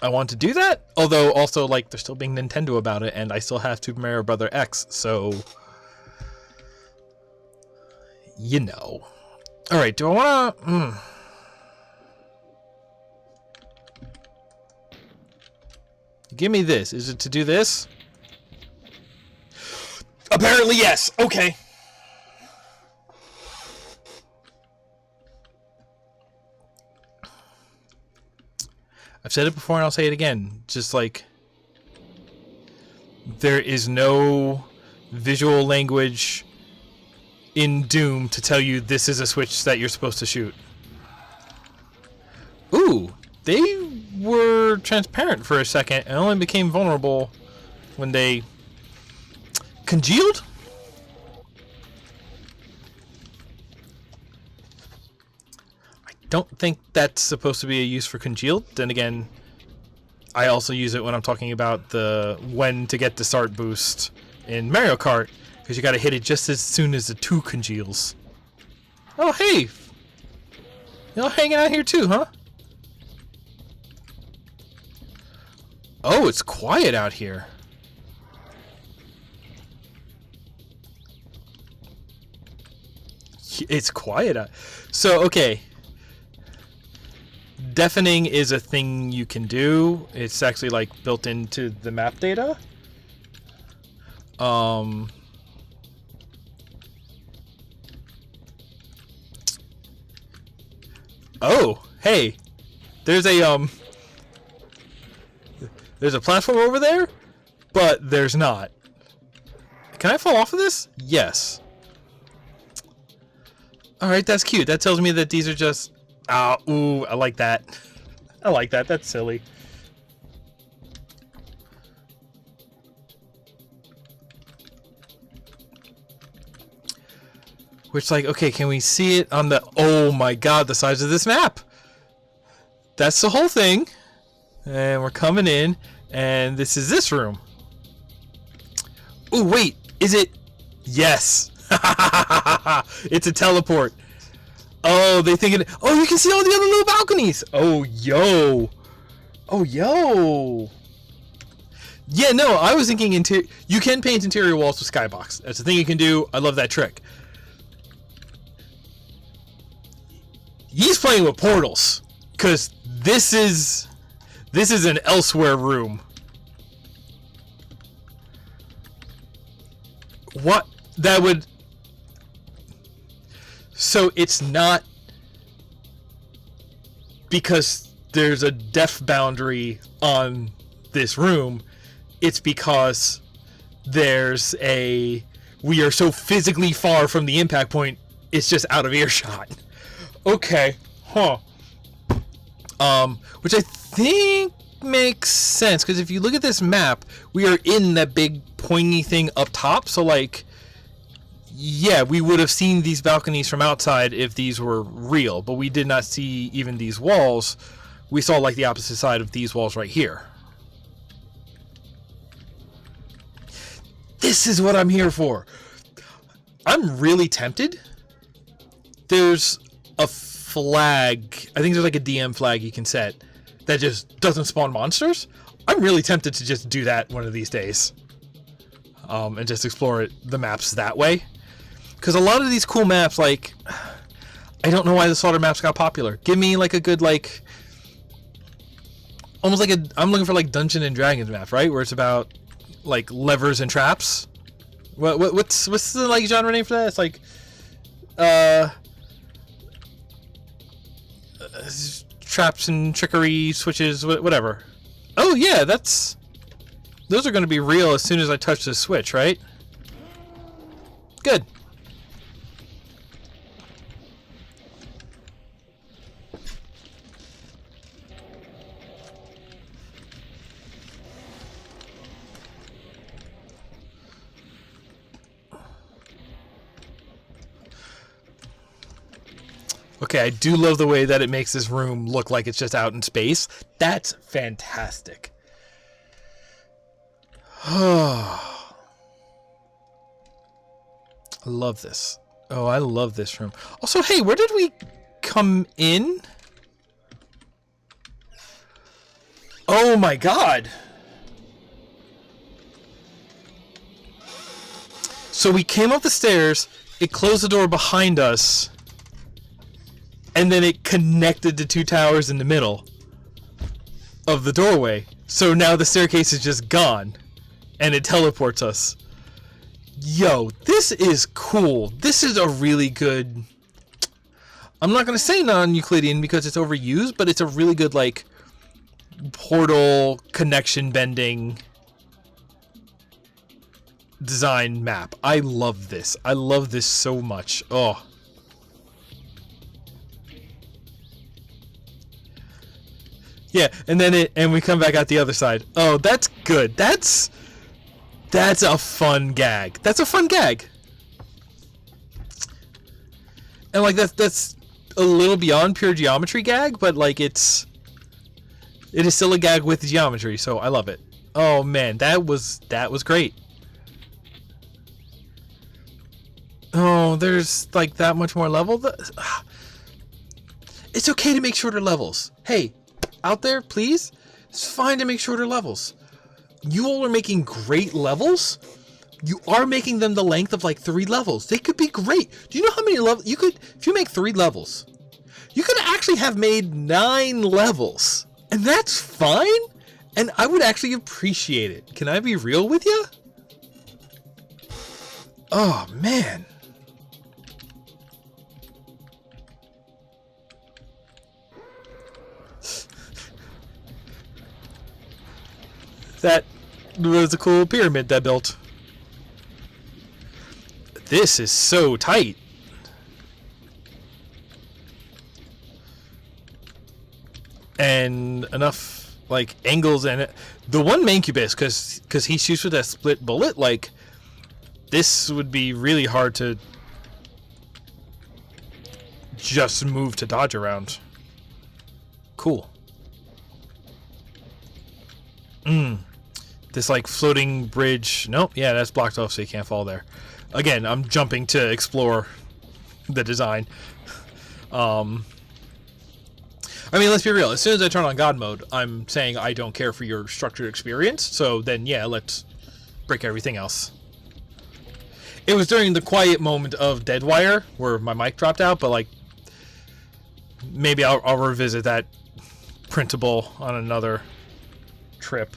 I want to do that, although also like they're still being Nintendo about it, and I still have Super Mario Brother X, so you know. All right, do I want to? Give me this. Is it to do this? Apparently, yes. Okay. I've said it before and I'll say it again. Just like, there is no visual language in Doom to tell you this is a switch that you're supposed to shoot. Ooh, they were transparent for a second and only became vulnerable when they congealed? I don't think that's supposed to be a use for congealed. Then again, I also use it when I'm talking about the when to get the start boost in Mario Kart, because you gotta hit it just as soon as the 2 congeals. Oh, hey! Y'all hanging out here too, huh? Oh, it's quiet out here. It's quiet out. So, okay. Deafening is a thing you can do. It's actually like built into the map data. Oh, hey. There's a platform over there, but there's not. Can I fall off of this? Yes. Alright, that's cute. That tells me that these are just... ooh, I like that. I like that. That's silly. Which, like, okay, can we see it on the... Oh my god, the size of this map! That's the whole thing. And we're coming in, and this is this room. Oh, wait, is it? Yes. It's a teleport. Oh, they think it. Oh, you can see all the other little balconies. Oh, yo. Oh, yo. Yeah, no, I was thinking you can paint interior walls with skybox. That's the thing you can do. I love that trick. He's playing with portals, because this is an elsewhere room. What? That would... So it's not because there's a depth boundary on this room. It's because there's a... We are so physically far from the impact point, it's just out of earshot. Okay. Huh. Which I think makes sense, because if you look at this map, we are in that big pointy thing up top, so like, yeah, we would have seen these balconies from outside if these were real, but we did not see even these walls. We saw like the opposite side of these walls right here. This is what I'm here for. I'm really tempted. There's a flag, I think there's like a DM flag you can set that just doesn't spawn monsters. I'm really tempted to just do that one of these days. And just explore the maps that way. Because a lot of these cool maps, like, I don't know why the Slaughter maps got popular. Give me like a good, like, almost like a, I'm looking for like Dungeons and Dragons map, right? Where it's about like levers and traps. What's the like genre name for that? It's like, traps and trickery, switches, whatever. Oh yeah, those are going to be real as soon as I touch this switch, right? Good. Okay, I do love the way that it makes this room look like it's just out in space. That's fantastic. I love this. Oh, I love this room. Also, hey, where did we come in? Oh my god. So we came up the stairs, it closed the door behind us, and then it connected the two towers in the middle of the doorway. So now the staircase is just gone, and it teleports us. Yo, this is cool. This is a really good... I'm not going to say non-Euclidean because it's overused, but it's a really good, like, portal connection bending design map. I love this. I love this so much. Oh. Yeah, and then we come back out the other side. Oh, that's good. That's a fun gag. That's a fun gag. And like that's a little beyond pure geometry gag, but like it is still a gag with geometry, so I love it. Oh man, that was great. Oh, there's like that much more level. It's okay to make shorter levels. Hey, out there, please. It's fine to make shorter levels. You all are making great levels. You are making them the length of like 3 levels. They could be great. Do you know how many levels you could, if you make 3 levels, you could actually have made 9 levels. And that's fine. And I would actually appreciate it. Can I be real with you? Oh, man. That was a cool pyramid that built. This is so tight. And enough like angles in it. The one Mancubus, because he shoots with that split bullet, like this would be really hard to just move to dodge around. Cool. This like floating bridge. Nope, yeah, that's blocked off so you can't fall there. Again, I'm jumping to explore the design. I mean, let's be real. As soon as I turn on God mode, I'm saying I don't care for your structured experience. So then, yeah, let's break everything else. It was during the quiet moment of Deadwire where my mic dropped out, but like, maybe I'll revisit that printable on another trip.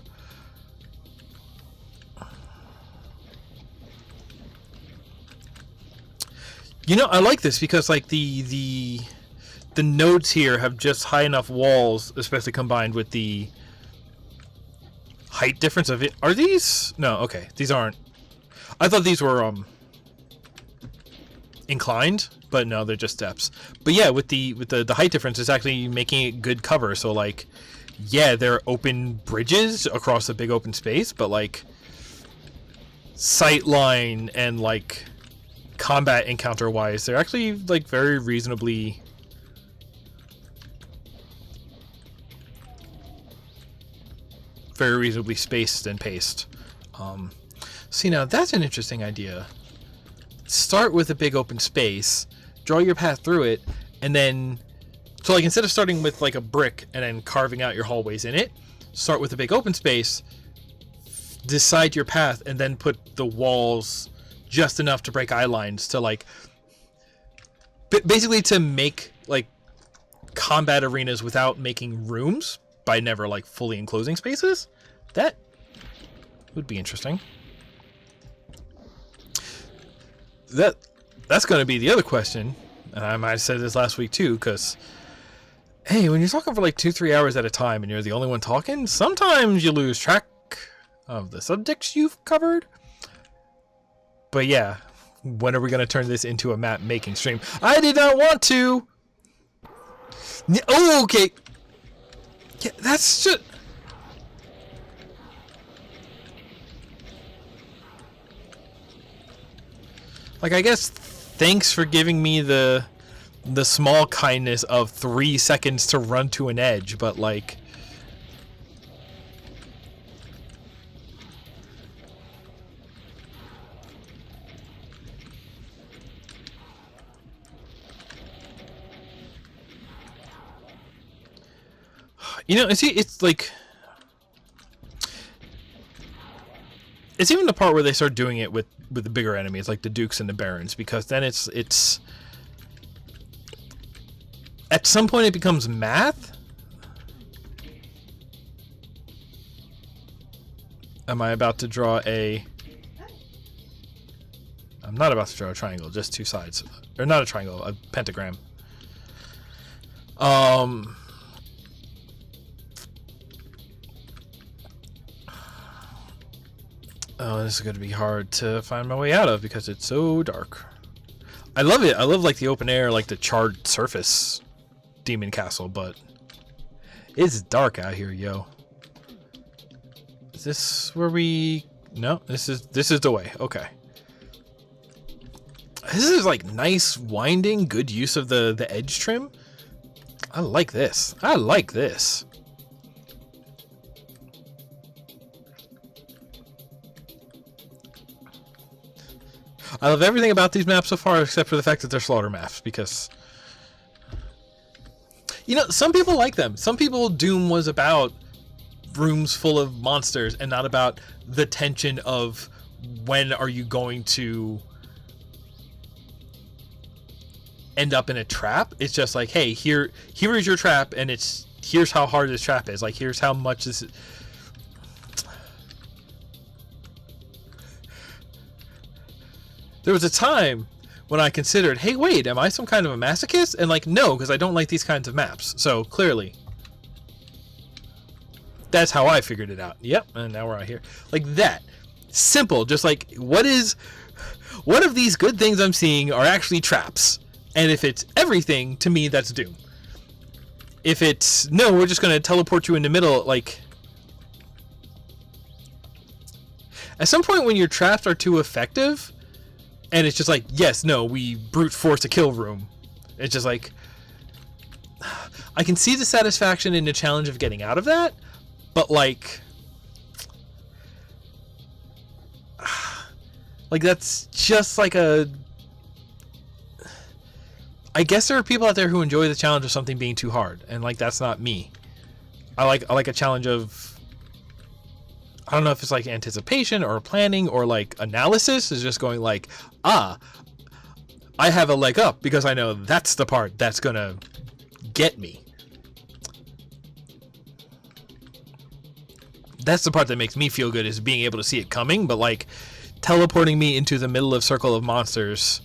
You know, I like this because like the nodes here have just high enough walls, especially combined with the height difference of it. Are these? No, okay, these aren't. I thought these were inclined, but no, they're just steps. But yeah, with the height difference, it's actually making it good cover. So like, yeah, they're open bridges across a big open space, but like sight line and like combat encounter wise, they're actually like very reasonably spaced and paced. See, now that's an interesting idea. Start with a big open space, draw your path through it, and then so like instead of starting with like a brick and then carving out your hallways in it, start with a big open space, decide your path, and then put the walls just enough to break eye lines to like basically to make like combat arenas without making rooms by never like fully enclosing spaces. That would be interesting. That's going to be the other question, and I might have said this last week too, because hey, when you're talking for like 2-3 hours at a time and you're the only one talking, sometimes you lose track of the subjects you've covered. But yeah, when are we going to turn this into a map making stream? I did not want to. Oh, okay. Yeah, that's just. Like, I guess thanks for giving me the small kindness of 3 seconds to run to an edge, but like. You know, it's like, it's even the part where they start doing it with the bigger enemies, like the Dukes and the Barons, because then it's at some point it becomes math. Am I about to draw a? I'm not about to draw a triangle, just two sides, or not a triangle, a pentagram. Oh, this is going to be hard to find my way out of because it's so dark. I love it. I love like the open air, like the charred surface demon castle, but it's dark out here, yo. Is this where we... No, this is the way. Okay. This is like nice winding, good use of the edge trim. I like this. I like this. I love everything about these maps so far except for the fact that they're slaughter maps, because you know, some people like them. Some people, Doom was about rooms full of monsters and not about the tension of when are you going to end up in a trap. It's just like, hey, here is your trap, and here's how hard this trap is. Like, here's how much this. There was a time when I considered, hey, wait, am I some kind of a masochist? And like, no, because I don't like these kinds of maps. So clearly, that's how I figured it out. Yep, and now we're out here. Like that. Simple, just like, what of these good things I'm seeing are actually traps? And if it's everything, to me, that's Doom. If it's, no, we're just going to teleport you in the middle, like... At some point when your traps are too effective, and it's just like, yes, no, we brute force a kill room. It's just like... I can see the satisfaction in the challenge of getting out of that, but like... Like, that's just like a... I guess there are people out there who enjoy the challenge of something being too hard, and like, that's not me. I like a challenge of... I don't know if it's like anticipation or planning or like analysis, is just going like, I have a leg up because I know that's the part that's gonna get me. That's the part that makes me feel good, is being able to see it coming, but like teleporting me into the middle of circle of monsters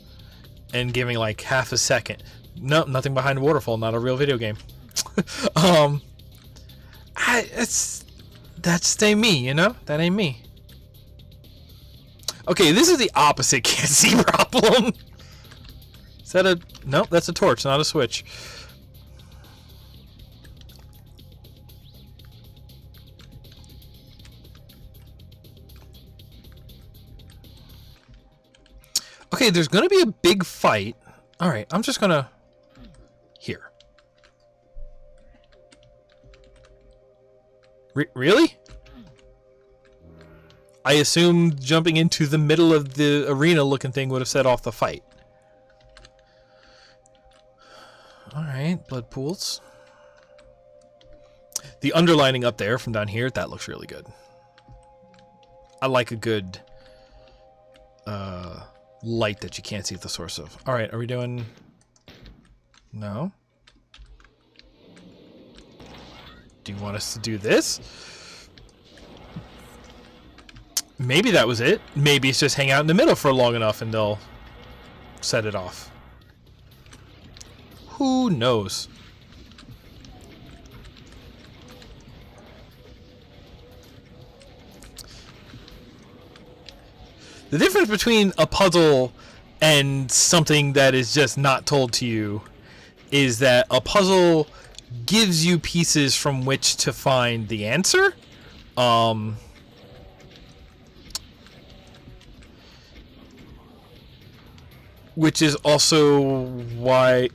and giving like half a second. No, nothing behind a waterfall, not a real video game. That's ain't me, you know? That ain't me. Okay, this is the opposite can't see problem. Is that a... Nope, that's a torch, not a switch. Okay, there's gonna be a big fight. Alright, I'm just gonna... Here. Really? I assumed jumping into the middle of the arena looking thing would have set off the fight. Alright, blood pools. The underlining up there from down here, that looks really good. I like a good light that you can't see the source of. Alright, are we doing... No? Do you want us to do this? Maybe that was it. Maybe it's just hang out in the middle for long enough and they'll set it off. Who knows? The difference between a puzzle and something that is just not told to you is that a puzzle gives you pieces from which to find the answer. Which is also why...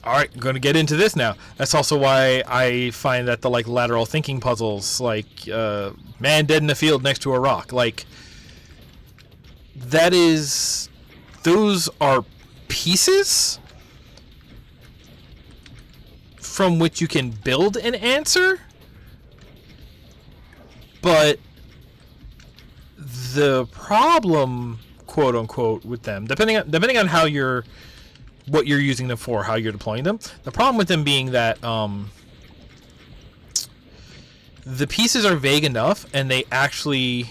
Alright, I'm going to get into this now. That's also why I find that the like lateral thinking puzzles, like man dead in the field next to a rock, like that is... Those are pieces from which you can build an answer, but the problem, quote unquote, with them, depending on how you're, what you're using them for, how you're deploying them, the problem with them being that the pieces are vague enough, and they actually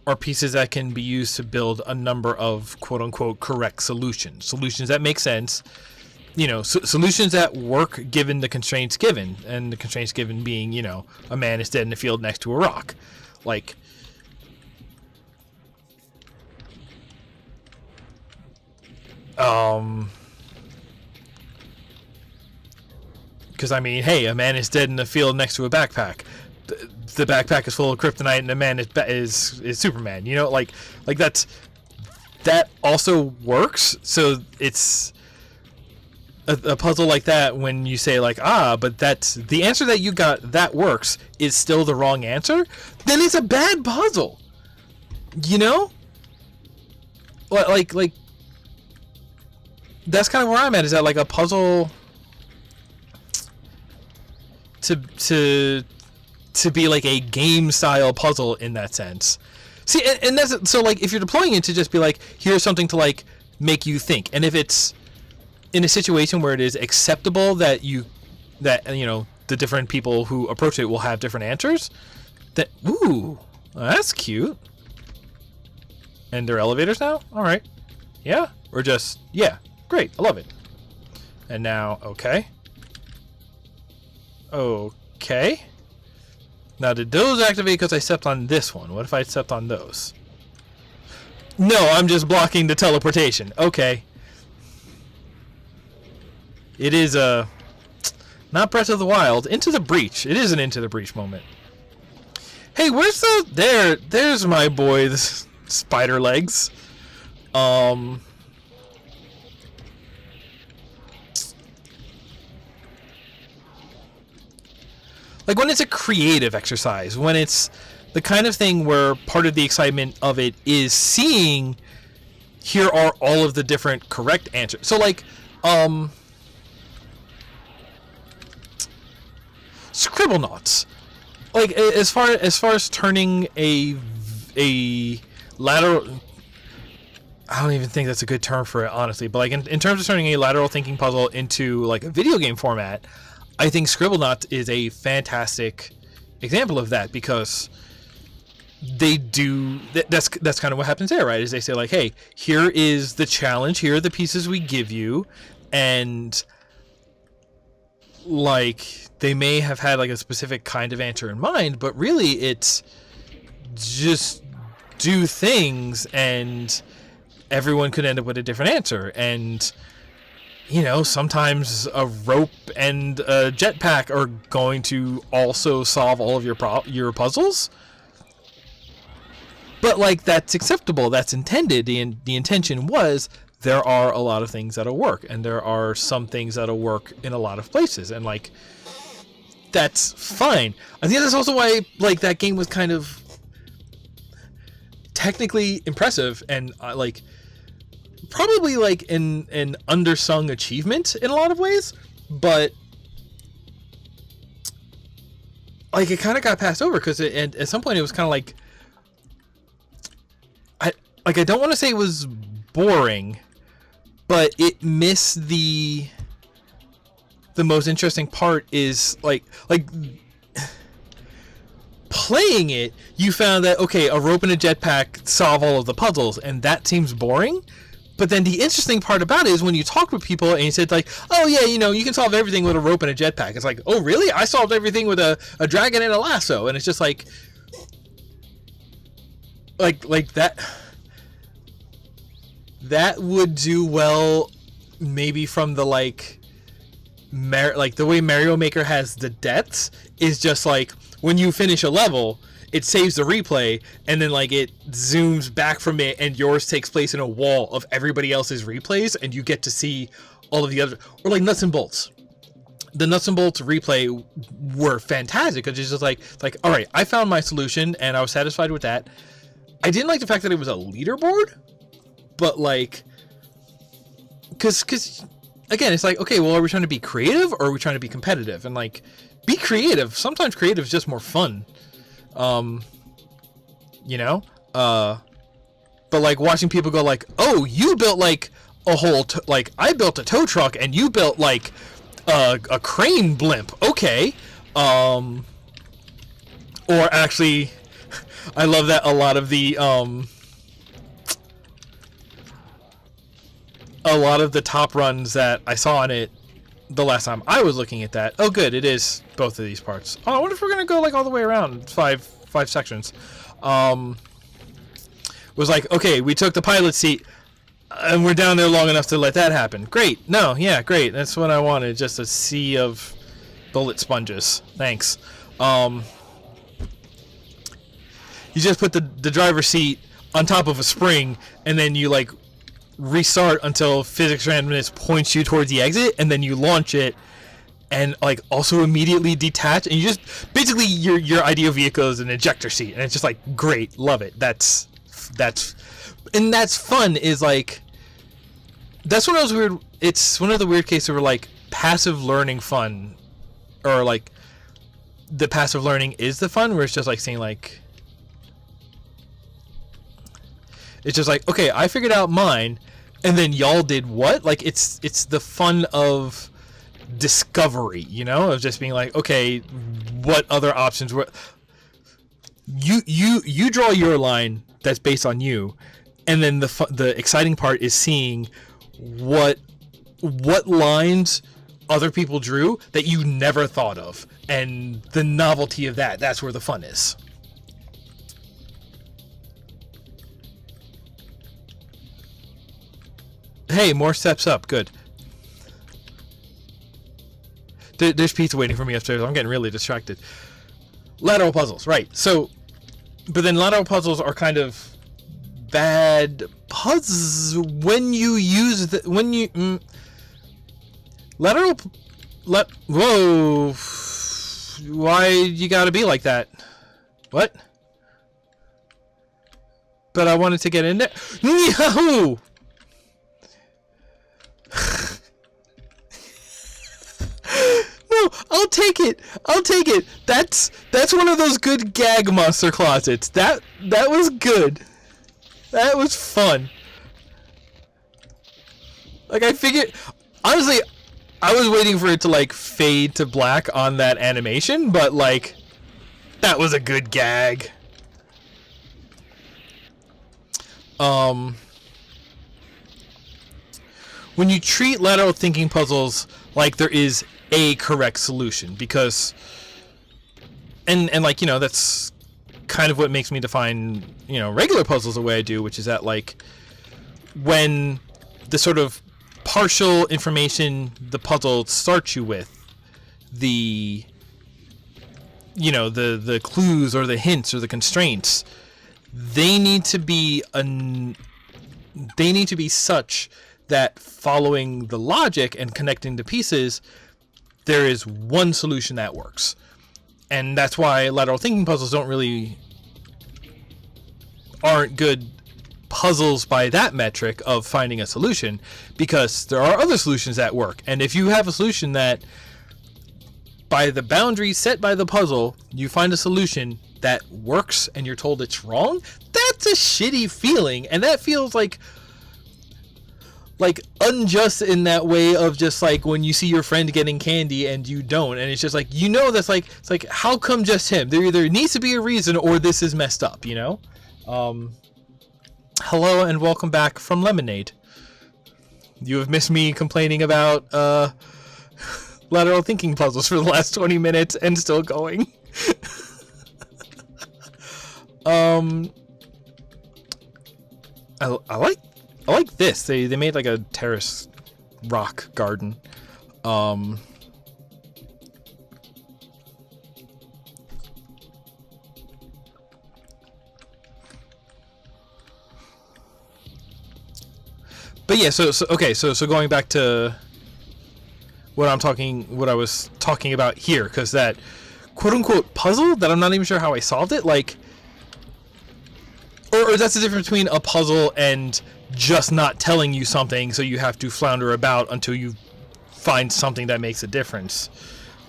are pieces that can be used to build a number of quote unquote correct solutions that make sense, you know, solutions that work given the constraints given, and the constraints given being, you know, a man is dead in the field next to a rock. Like, because I mean, hey, a man is dead in the field next to a backpack. The backpack is full of kryptonite, and the man is Superman. You know, like that also works. So it's a puzzle like that when you say like, but that's the answer that you got that works is still the wrong answer. Then it's a bad puzzle. You know, like that's kind of where I'm at. Is that like a puzzle to be like a game style puzzle in that sense. See, and that's so like if you're deploying it to just be like, here's something to like make you think, and if it's in a situation where it is acceptable that you know the different people who approach it will have different answers, that ooh, that's cute. And they're elevators now? All right, yeah, or just yeah, great, I love it. And now okay. Now, did those activate because I stepped on this one? What if I stepped on those? No, I'm just blocking the teleportation. Okay. It is not Breath of the Wild. Into the Breach. It is an Into the Breach moment. Hey, where's the... There's my boy, the spider legs. Like when it's a creative exercise, when it's the kind of thing where part of the excitement of it is seeing, here are all of the different correct answers. So like, Scribblenauts, like as far as turning a lateral, I don't even think that's a good term for it, honestly. But like in terms of turning a lateral thinking puzzle into like a video game format, I think Scribblenauts is a fantastic example of that, because they do that's kind of what happens there, right? Is they say like, hey, here is the challenge, here are the pieces we give you, and like they may have had like a specific kind of answer in mind, but really it's just do things and everyone could end up with a different answer. And you know, sometimes a rope and a jetpack are going to also solve all of your puzzles. But like that's acceptable, that's intended. The intention was there are a lot of things that'll work, and there are some things that'll work in a lot of places, and like that's fine. I think that's also why like that game was kind of technically impressive, and like probably like an undersung achievement in a lot of ways, but like it kind of got passed over because at some point it was kind of like I don't want to say it was boring, but it missed the most interesting part. Is like playing it, you found that okay, a rope and a jetpack solve all of the puzzles, and that seems boring. But then the interesting part about it is when you talk with people and you said like, oh yeah, you know, you can solve everything with a rope and a jetpack. It's like, oh really? I solved everything with a dragon and a lasso. And it's just like that. That would do well maybe from the like the way Mario Maker has the deaths is just like when you finish a level, it saves the replay, and then like it zooms back from it, and yours takes place in a wall of everybody else's replays, and you get to see all of the other, or like Nuts and Bolts. The Nuts and Bolts replay were fantastic because it's just like all right, I found my solution and I was satisfied with that. I didn't like the fact that it was a leaderboard, but like, because again, it's like, okay, well, are we trying to be creative or are we trying to be competitive? And like, be creative. Sometimes creative is just more fun. You know, but like watching people go like, oh, you built like a whole like I built a tow truck and you built like a crane blimp, okay. Or actually I love that a lot of the top runs that I saw on it the last time I was looking at that. Oh good, it is both of these parts. Oh, I wonder if we're gonna go like all the way around five sections. Was like, okay, we took the pilot seat and we're down there long enough to let that happen. Great. No, yeah, great. That's what I wanted. Just a sea of bullet sponges. Thanks. You just put the driver's seat on top of a spring, and then you like restart until physics randomness points you towards the exit, and then you launch it and like also immediately detach, and you just basically your ideal vehicle is an ejector seat, and it's just like great, love it. That's fun. Is like that's one of those weird. It's one of the weird cases where like passive learning fun, or like the passive learning is the fun, where it's just like saying like. It's just like, okay, I figured out mine, and then y'all did what? Like, it's the fun of discovery, you know, of just being like, okay, what other options were? You draw your line that's based on you, and then the exciting part is seeing what lines other people drew that you never thought of, and the novelty of that. That's where the fun is. Hey, more steps up. Good. There's pizza waiting for me upstairs. I'm getting really distracted. Lateral puzzles, right. So, but then lateral puzzles are kind of bad puzzles when you use whoa. Why you gotta be like that? What? But I wanted to get in there. Yahoo! No, I'll take it. That's one of those good gag monster closets. That was good. That was fun. Like, I figured... Honestly, I was waiting for it to, like, fade to black on that animation, but, like, that was a good gag. When you treat lateral thinking puzzles like there is a correct solution, because... And like, you know, that's kind of what makes me define, you know, regular puzzles the way I do, which is that, like, when the sort of partial information the puzzle starts you with, the, you know, the clues or the hints or the constraints, they need to be such that following the logic and connecting the pieces, there is one solution that works. And that's why lateral thinking puzzles aren't good puzzles by that metric of finding a solution, because there are other solutions that work. And if you have a solution that, by the boundaries set by the puzzle, you find a solution that works and you're told it's wrong, that's a shitty feeling. And that feels like unjust in that way of just like when you see your friend getting candy and you don't, and it's just like, you know, that's like, it's like, how come just him? There either needs to be a reason or this is messed up, you know? Hello and welcome back from Lemonade. You have missed me complaining about lateral thinking puzzles for the last 20 minutes and still going. I like this. They made like a terrace rock garden. But yeah, so going back to what I was talking about here, because that quote unquote puzzle that I'm not even sure how I solved it, like, or that's the difference between a puzzle and just not telling you something, so you have to flounder about until you find something that makes a difference.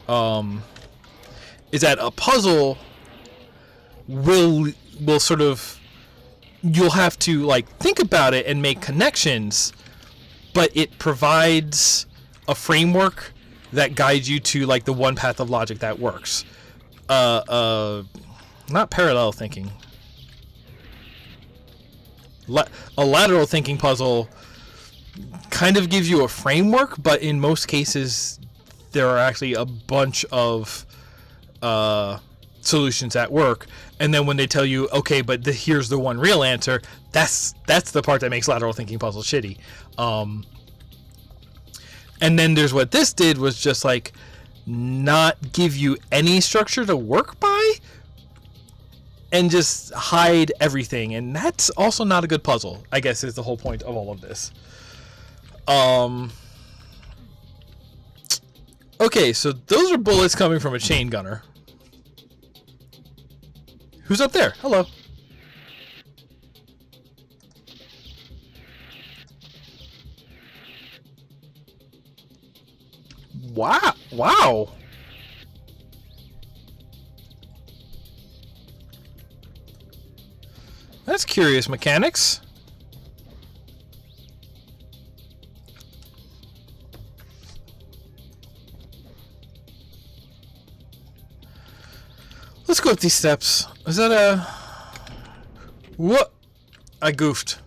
Is that a puzzle will sort of, you'll have to like think about it and make connections, but it provides a framework that guides you to like the one path of logic that works. Not parallel thinking. A lateral thinking puzzle kind of gives you a framework, but in most cases there are actually a bunch of solutions at work, and then when they tell you, okay, but here's the one real answer, that's the part that makes lateral thinking puzzles shitty. And then there's what this did, was just like not give you any structure to work by and just hide everything, and that's also not a good puzzle, I guess, is the whole point of all of this. Okay, so those are bullets coming from a chain gunner. Who's up there? Hello. Wow. That's curious mechanics. Let's go up these steps. Is that a... What? I goofed.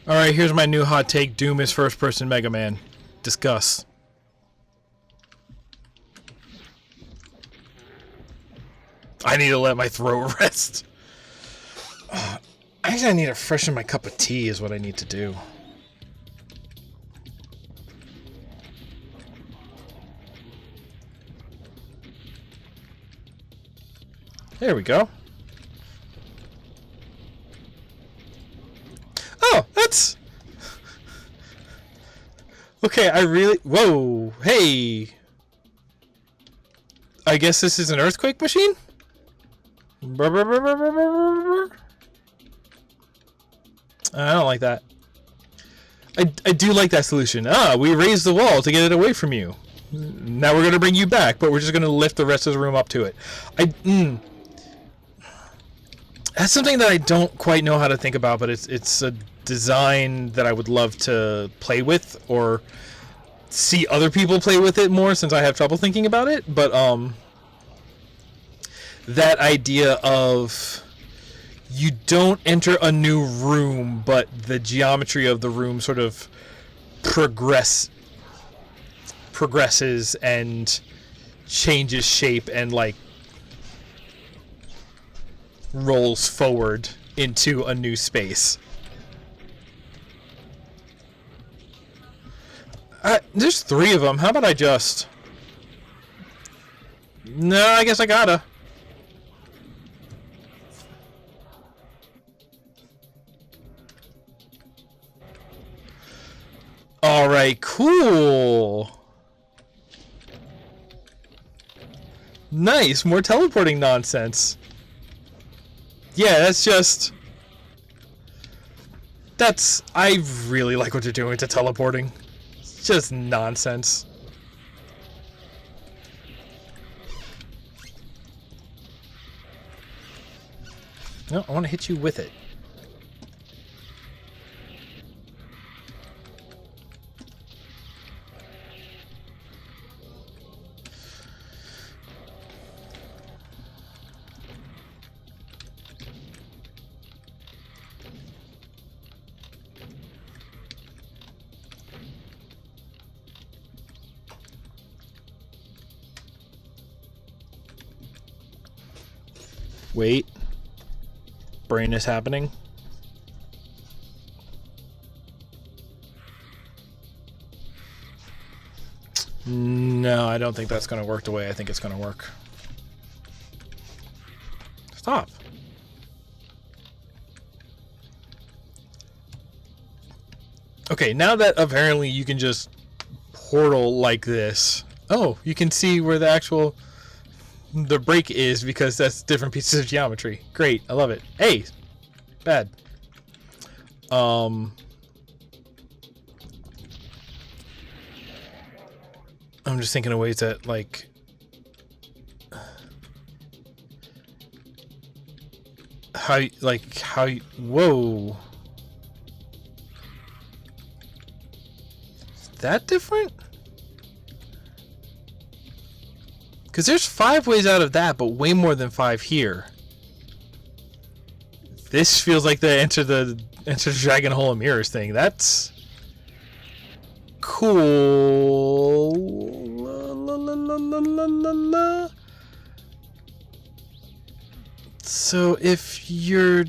Alright, here's my new hot take. Doom is first-person Mega Man. Discuss. I need to let my throat rest. Actually, I need to freshen my cup of tea is what I need to do. There we go. Okay, I really... Whoa! Hey! I guess this is an earthquake machine? I don't like that. I do like that solution. We raised the wall to get it away from you. Now we're going to bring you back, but we're just going to lift the rest of the room up to it. That's something that I don't quite know how to think about, but it's a design that I would love to play with or see other people play with it more, since I have trouble thinking about it. But that idea of you don't enter a new room, but the geometry of the room sort of progresses and changes shape and like rolls forward into a new space. There's 3 of them. How about I just... No, I guess I gotta. Alright, cool. Nice, more teleporting nonsense. Yeah, that's just... I really like what you're doing to teleporting. It's just nonsense. No, I want to hit you with it. Wait. Brain is happening. No, I don't think that's going to work the way I think it's going to work. Stop. Okay, now that apparently you can just portal like this. Oh, you can see where the break is, because that's different pieces of geometry. Great, I love it. Hey, bad. I'm just thinking of ways that, like, whoa. Is that different? Because there's 5 ways out of that, but way more than 5 here. This feels like the enter the dragon hole of mirrors thing. That's cool. La. So if you're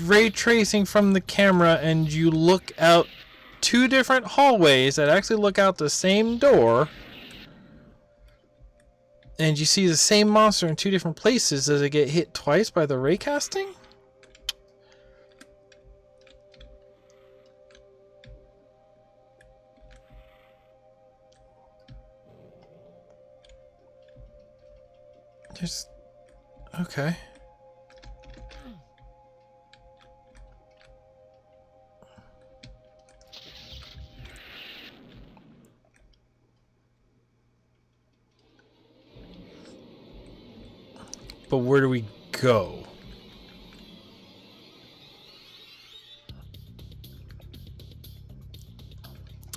ray tracing from the camera and you look out 2 different hallways that actually look out the same door, and you see the same monster in 2 different places, does it get hit twice by the ray casting? Okay. But where do we go?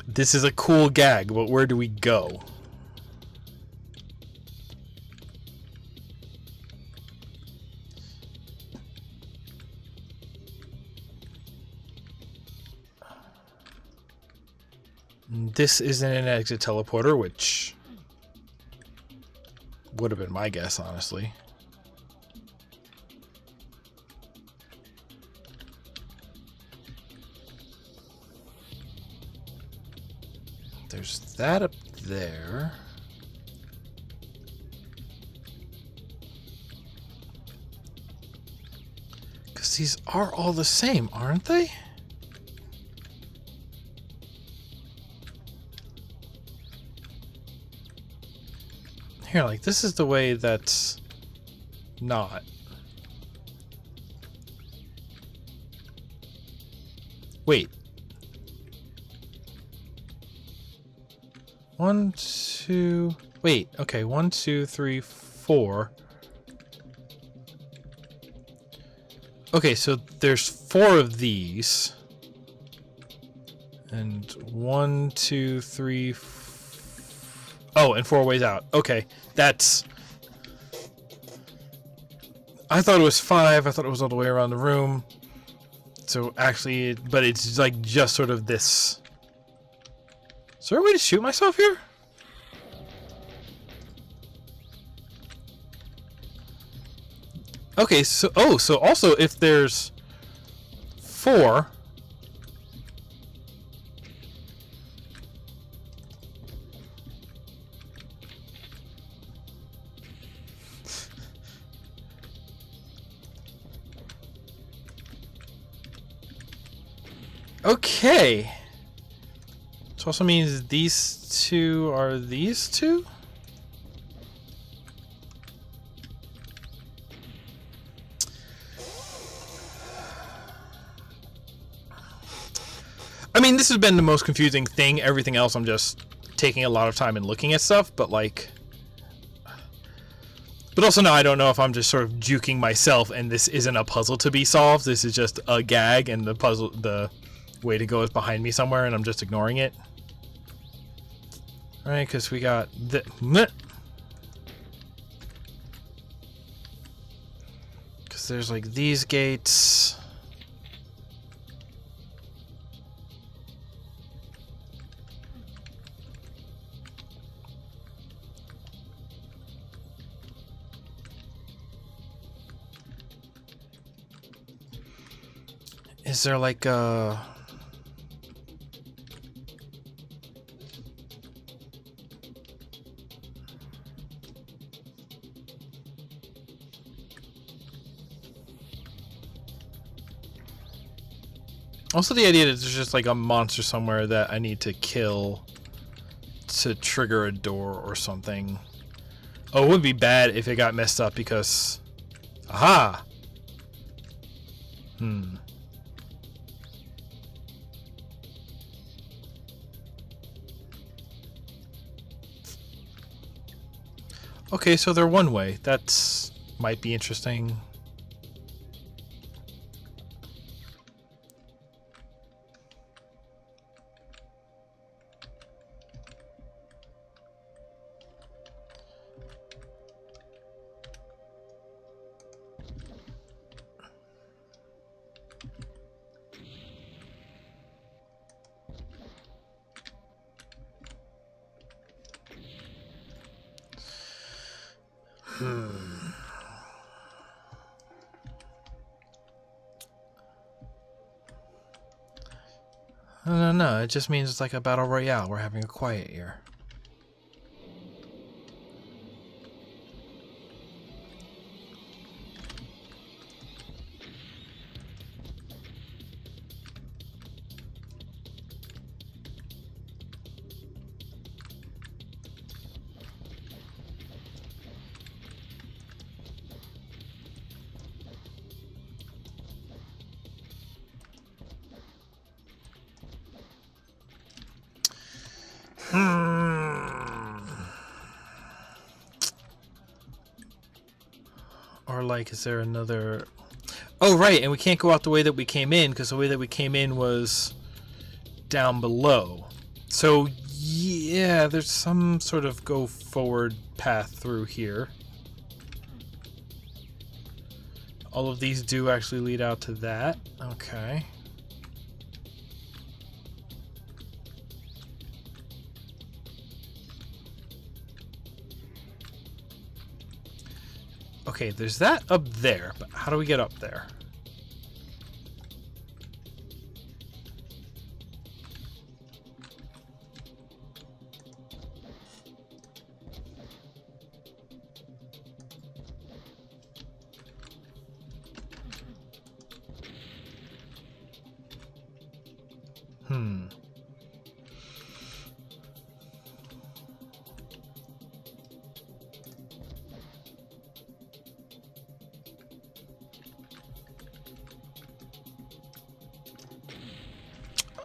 This is a cool gag, but where do we go? This isn't an exit teleporter, which would have been my guess, honestly. There's that up there. Because these are all the same, aren't they? Here, like, this is the way that's not. Wait. 1, 2... Wait, okay, 1, 2, 3, 4. Okay, so there's 4 of these. And 1, 2, 3... Oh, and 4 ways out. Okay, that's... I thought it was 5. I thought it was all the way around the room. So actually, but it's like just sort of this. Is there a way to shoot myself here? Okay, so so also if there's 4. Okay. Which also means these 2 are these 2? I mean, this has been the most confusing thing. Everything else, I'm just taking a lot of time and looking at stuff, but like... But also now I don't know if I'm just sort of juking myself and this isn't a puzzle to be solved. This is just a gag and the puzzle, the way to go is behind me somewhere and I'm just ignoring it. Alright, because we got the... Because there's like these gates... Is there like a... Also the idea that there's just like a monster somewhere that I need to kill to trigger a door or something. Oh, it would be bad if it got messed up because... Aha! Okay, so they're one way. That's might be interesting. No, it just means it's like a battle royale. We're having a quiet year. Or like, is there another... Oh, right, and we can't go out the way that we came in, because the way that we came in was down below. So, yeah, there's some sort of go-forward path through here. All of these do actually lead out to that. Okay. Okay, there's that up there, but how do we get up there?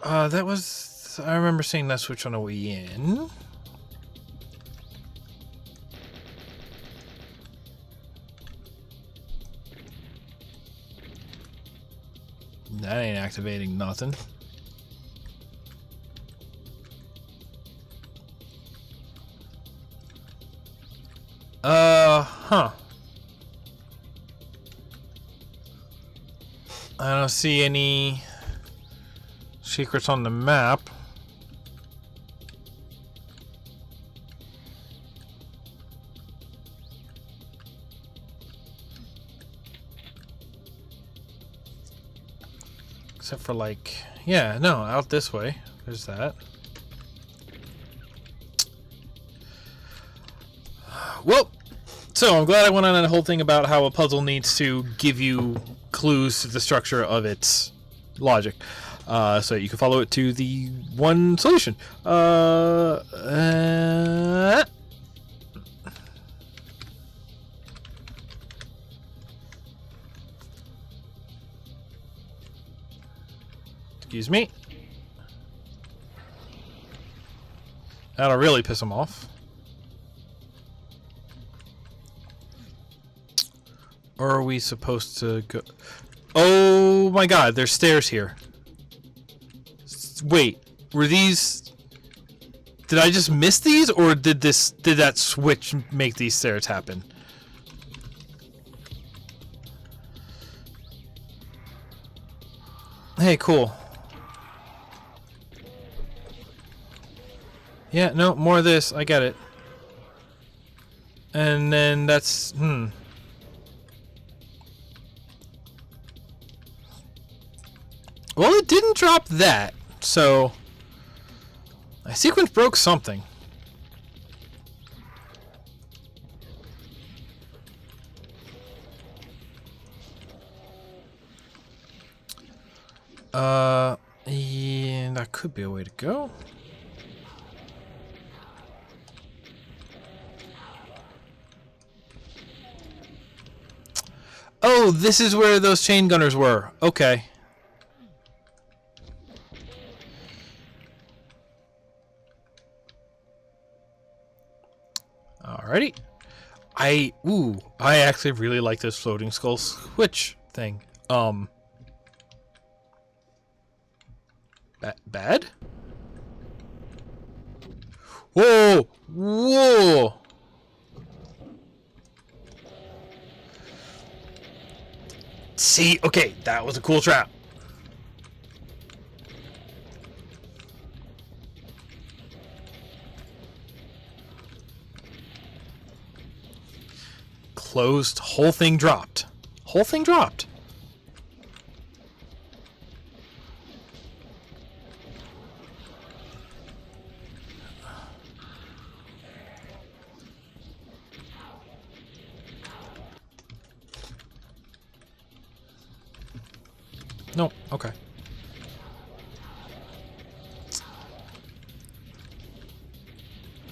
That was... I remember seeing that switch on the way in. That ain't activating nothing. Huh. I don't see any secrets on the map. Except for like, yeah, no, out this way. There's that. Well, so I'm glad I went on that whole thing about how a puzzle needs to give you clues to the structure of its logic, so you can follow it to the one solution. Excuse me. That'll really piss them off. Or are we supposed to go... Oh my god, there's stairs here. Wait, were these... Did I just miss these, or did that switch make these stairs happen? Hey, cool. Yeah, no, more of this. I get it. And then that's... Well, it didn't drop that, so... My sequence broke something. Yeah, that could be a way to go. Oh, this is where those chain gunners were. Okay. Alrighty. I actually really like this floating skull switch thing. Bad? Whoa! Whoa! See, okay, that was a cool trap. Closed, whole thing dropped. Whole thing dropped. No, okay.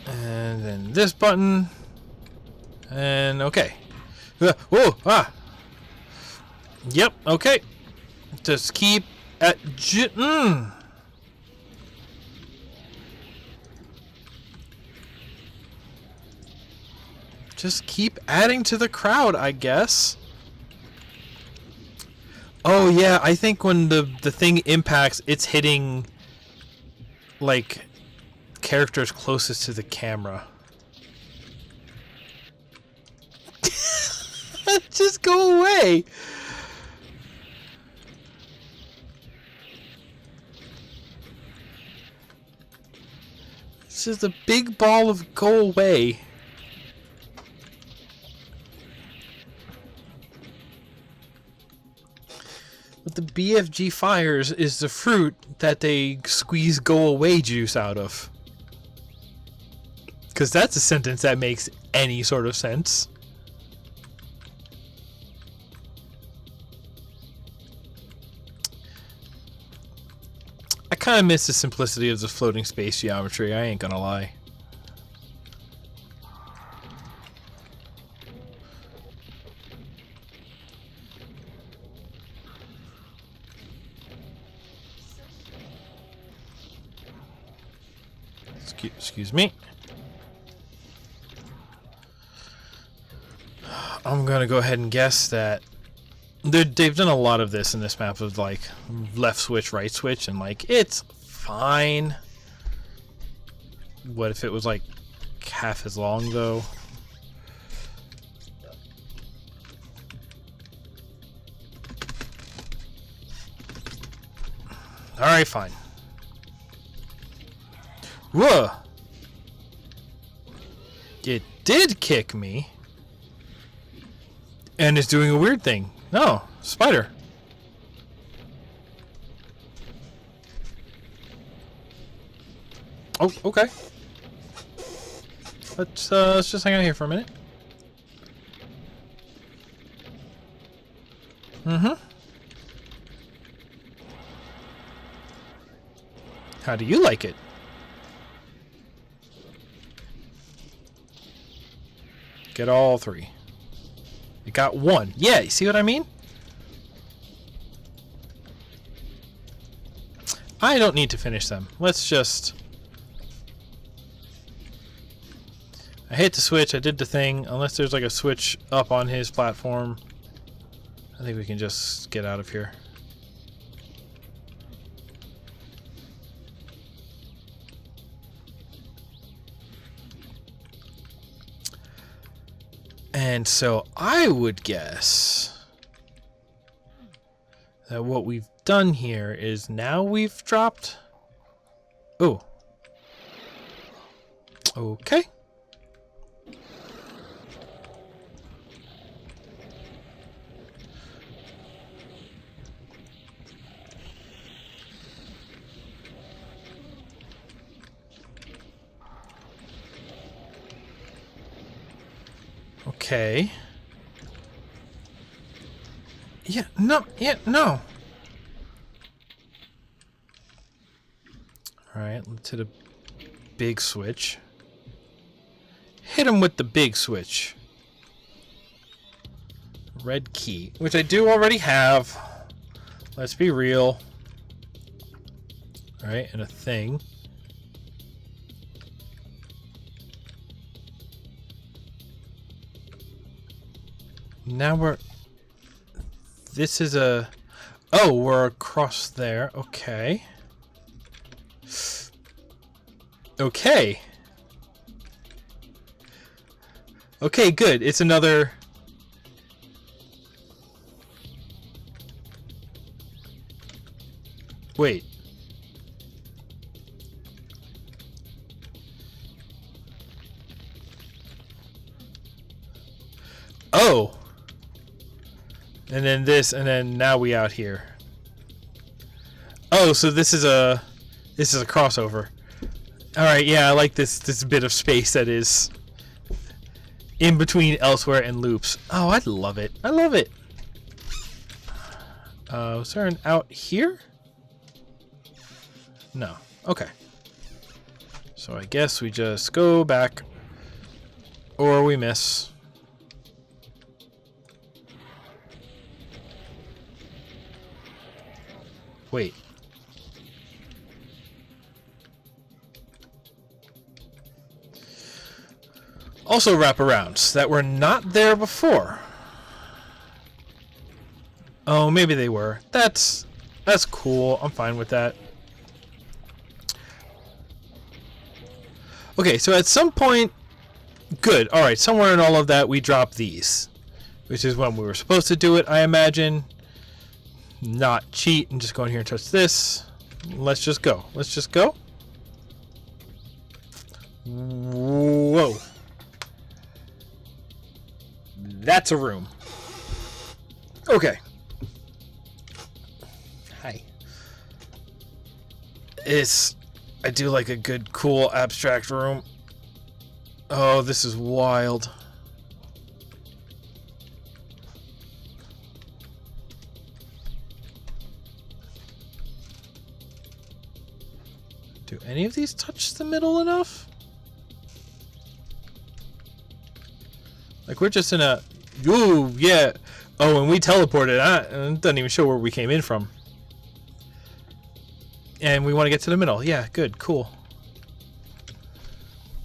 And then this button. And okay. Whoa, ah. Yep, okay. Just keep at Just keep adding to the crowd, I guess. Oh yeah, I think when the thing impacts, it's hitting like characters closest to the camera. Just go away. It's just a big ball of go away. What the BFG fires is the fruit that they squeeze go away juice out of. Because that's a sentence that makes any sort of sense. I kind of miss the simplicity of the floating space geometry, I ain't gonna lie. Excuse me. I'm gonna go ahead and guess that they've done a lot of this in this map of like left switch, right switch, and like it's fine. What if it was like half as long though? Alright, fine. Whoa! It did kick me. And it's doing a weird thing. No, spider. Oh, okay. Let's just hang out here for a minute. Mm-hmm. How do you like it? Get all three. You got one. Yeah, you see what I mean? I don't need to finish them. Let's just... I hit the switch. I did the thing. Unless there's like a switch up on his platform. I think we can just get out of here. And so I would guess that what we've done here is now we've dropped... Oh. Okay. Okay. Yeah, no. Alright, let's hit a big switch. Hit him with the big switch. Red key, which I do already have. Let's be real. Alright, and a thing. Now we're... This is a... Oh, we're across there. Okay. Okay. Okay, good. It's another... Wait. Oh! And then this, and then now we out here. Oh, so this is a crossover. All right, yeah, I like this bit of space that is in between elsewhere and loops. Oh, I love it. I love it. Was there an out here? No. Okay. So I guess we just go back, or we miss. Wait. Also wraparounds that were not there before. Oh, maybe they were. That's cool. I'm fine with that. Okay, so at some point... Good. Alright, somewhere in all of that we drop these. Which is when we were supposed to do it, I imagine. Not cheat and just go in here and touch this. Let's just go. Let's just go. Whoa. That's a room. Okay. Hi. I do like a good, cool, abstract room. Oh, this is wild. Do any of these touch the middle enough? Like, we're just in a... Ooh, yeah. Oh, and we teleported. It doesn't even show where we came in from. And we want to get to the middle. Yeah, good, cool.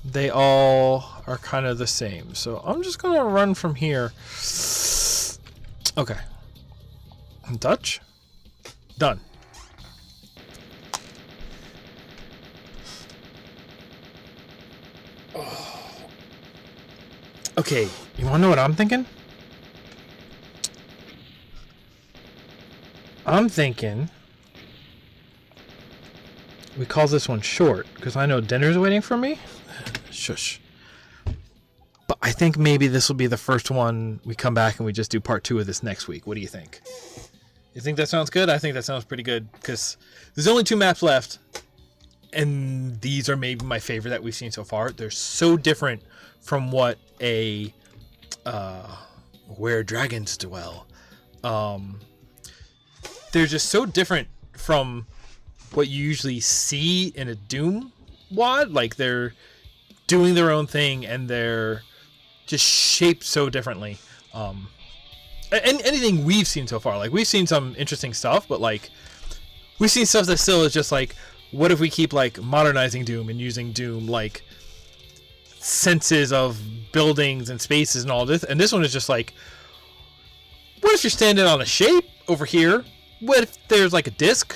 they all are kind of the same. So I'm just gonna run from here. Okay. Touch. Done. Okay, you wanna know what I'm thinking? I'm thinking we call this one short because I know dinner's waiting for me. Shush. But I think maybe this will be the first one we come back and we just do part 2 of this next week. What do you think? You think that sounds good? I think that sounds pretty good because there's only 2 maps left, and these are maybe my favorite that we've seen so far. They're so different from what a where dragons dwell. They're just so different from what you usually see in a Doom WAD. Like, they're doing their own thing and they're just shaped so differently. And anything we've seen so far, like, we've seen some interesting stuff, but like, we've seen stuff that still is just like, what if we keep like modernizing Doom and using Doom like senses of buildings and spaces and all this, and this one is just like, what if you're standing on a shape over here? What if there's like a disc?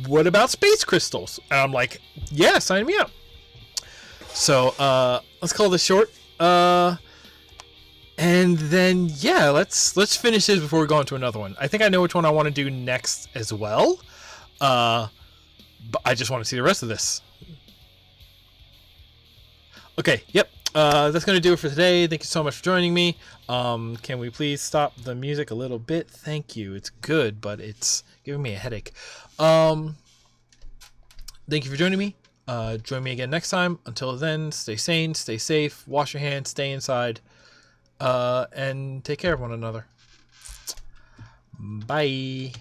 What about space crystals? And I'm like, yeah, sign me up. So let's call this short. And then yeah, let's finish this before we go on to another one. I think I know which one I want to do next as well. But I just want to see the rest of this. Okay, yep. That's going to do it for today. Thank you so much for joining me. Can we please stop the music a little bit? Thank you. It's good, but it's giving me a headache. Thank you for joining me. Join me again next time. Until then, stay sane, stay safe, wash your hands, stay inside, and take care of one another. Bye.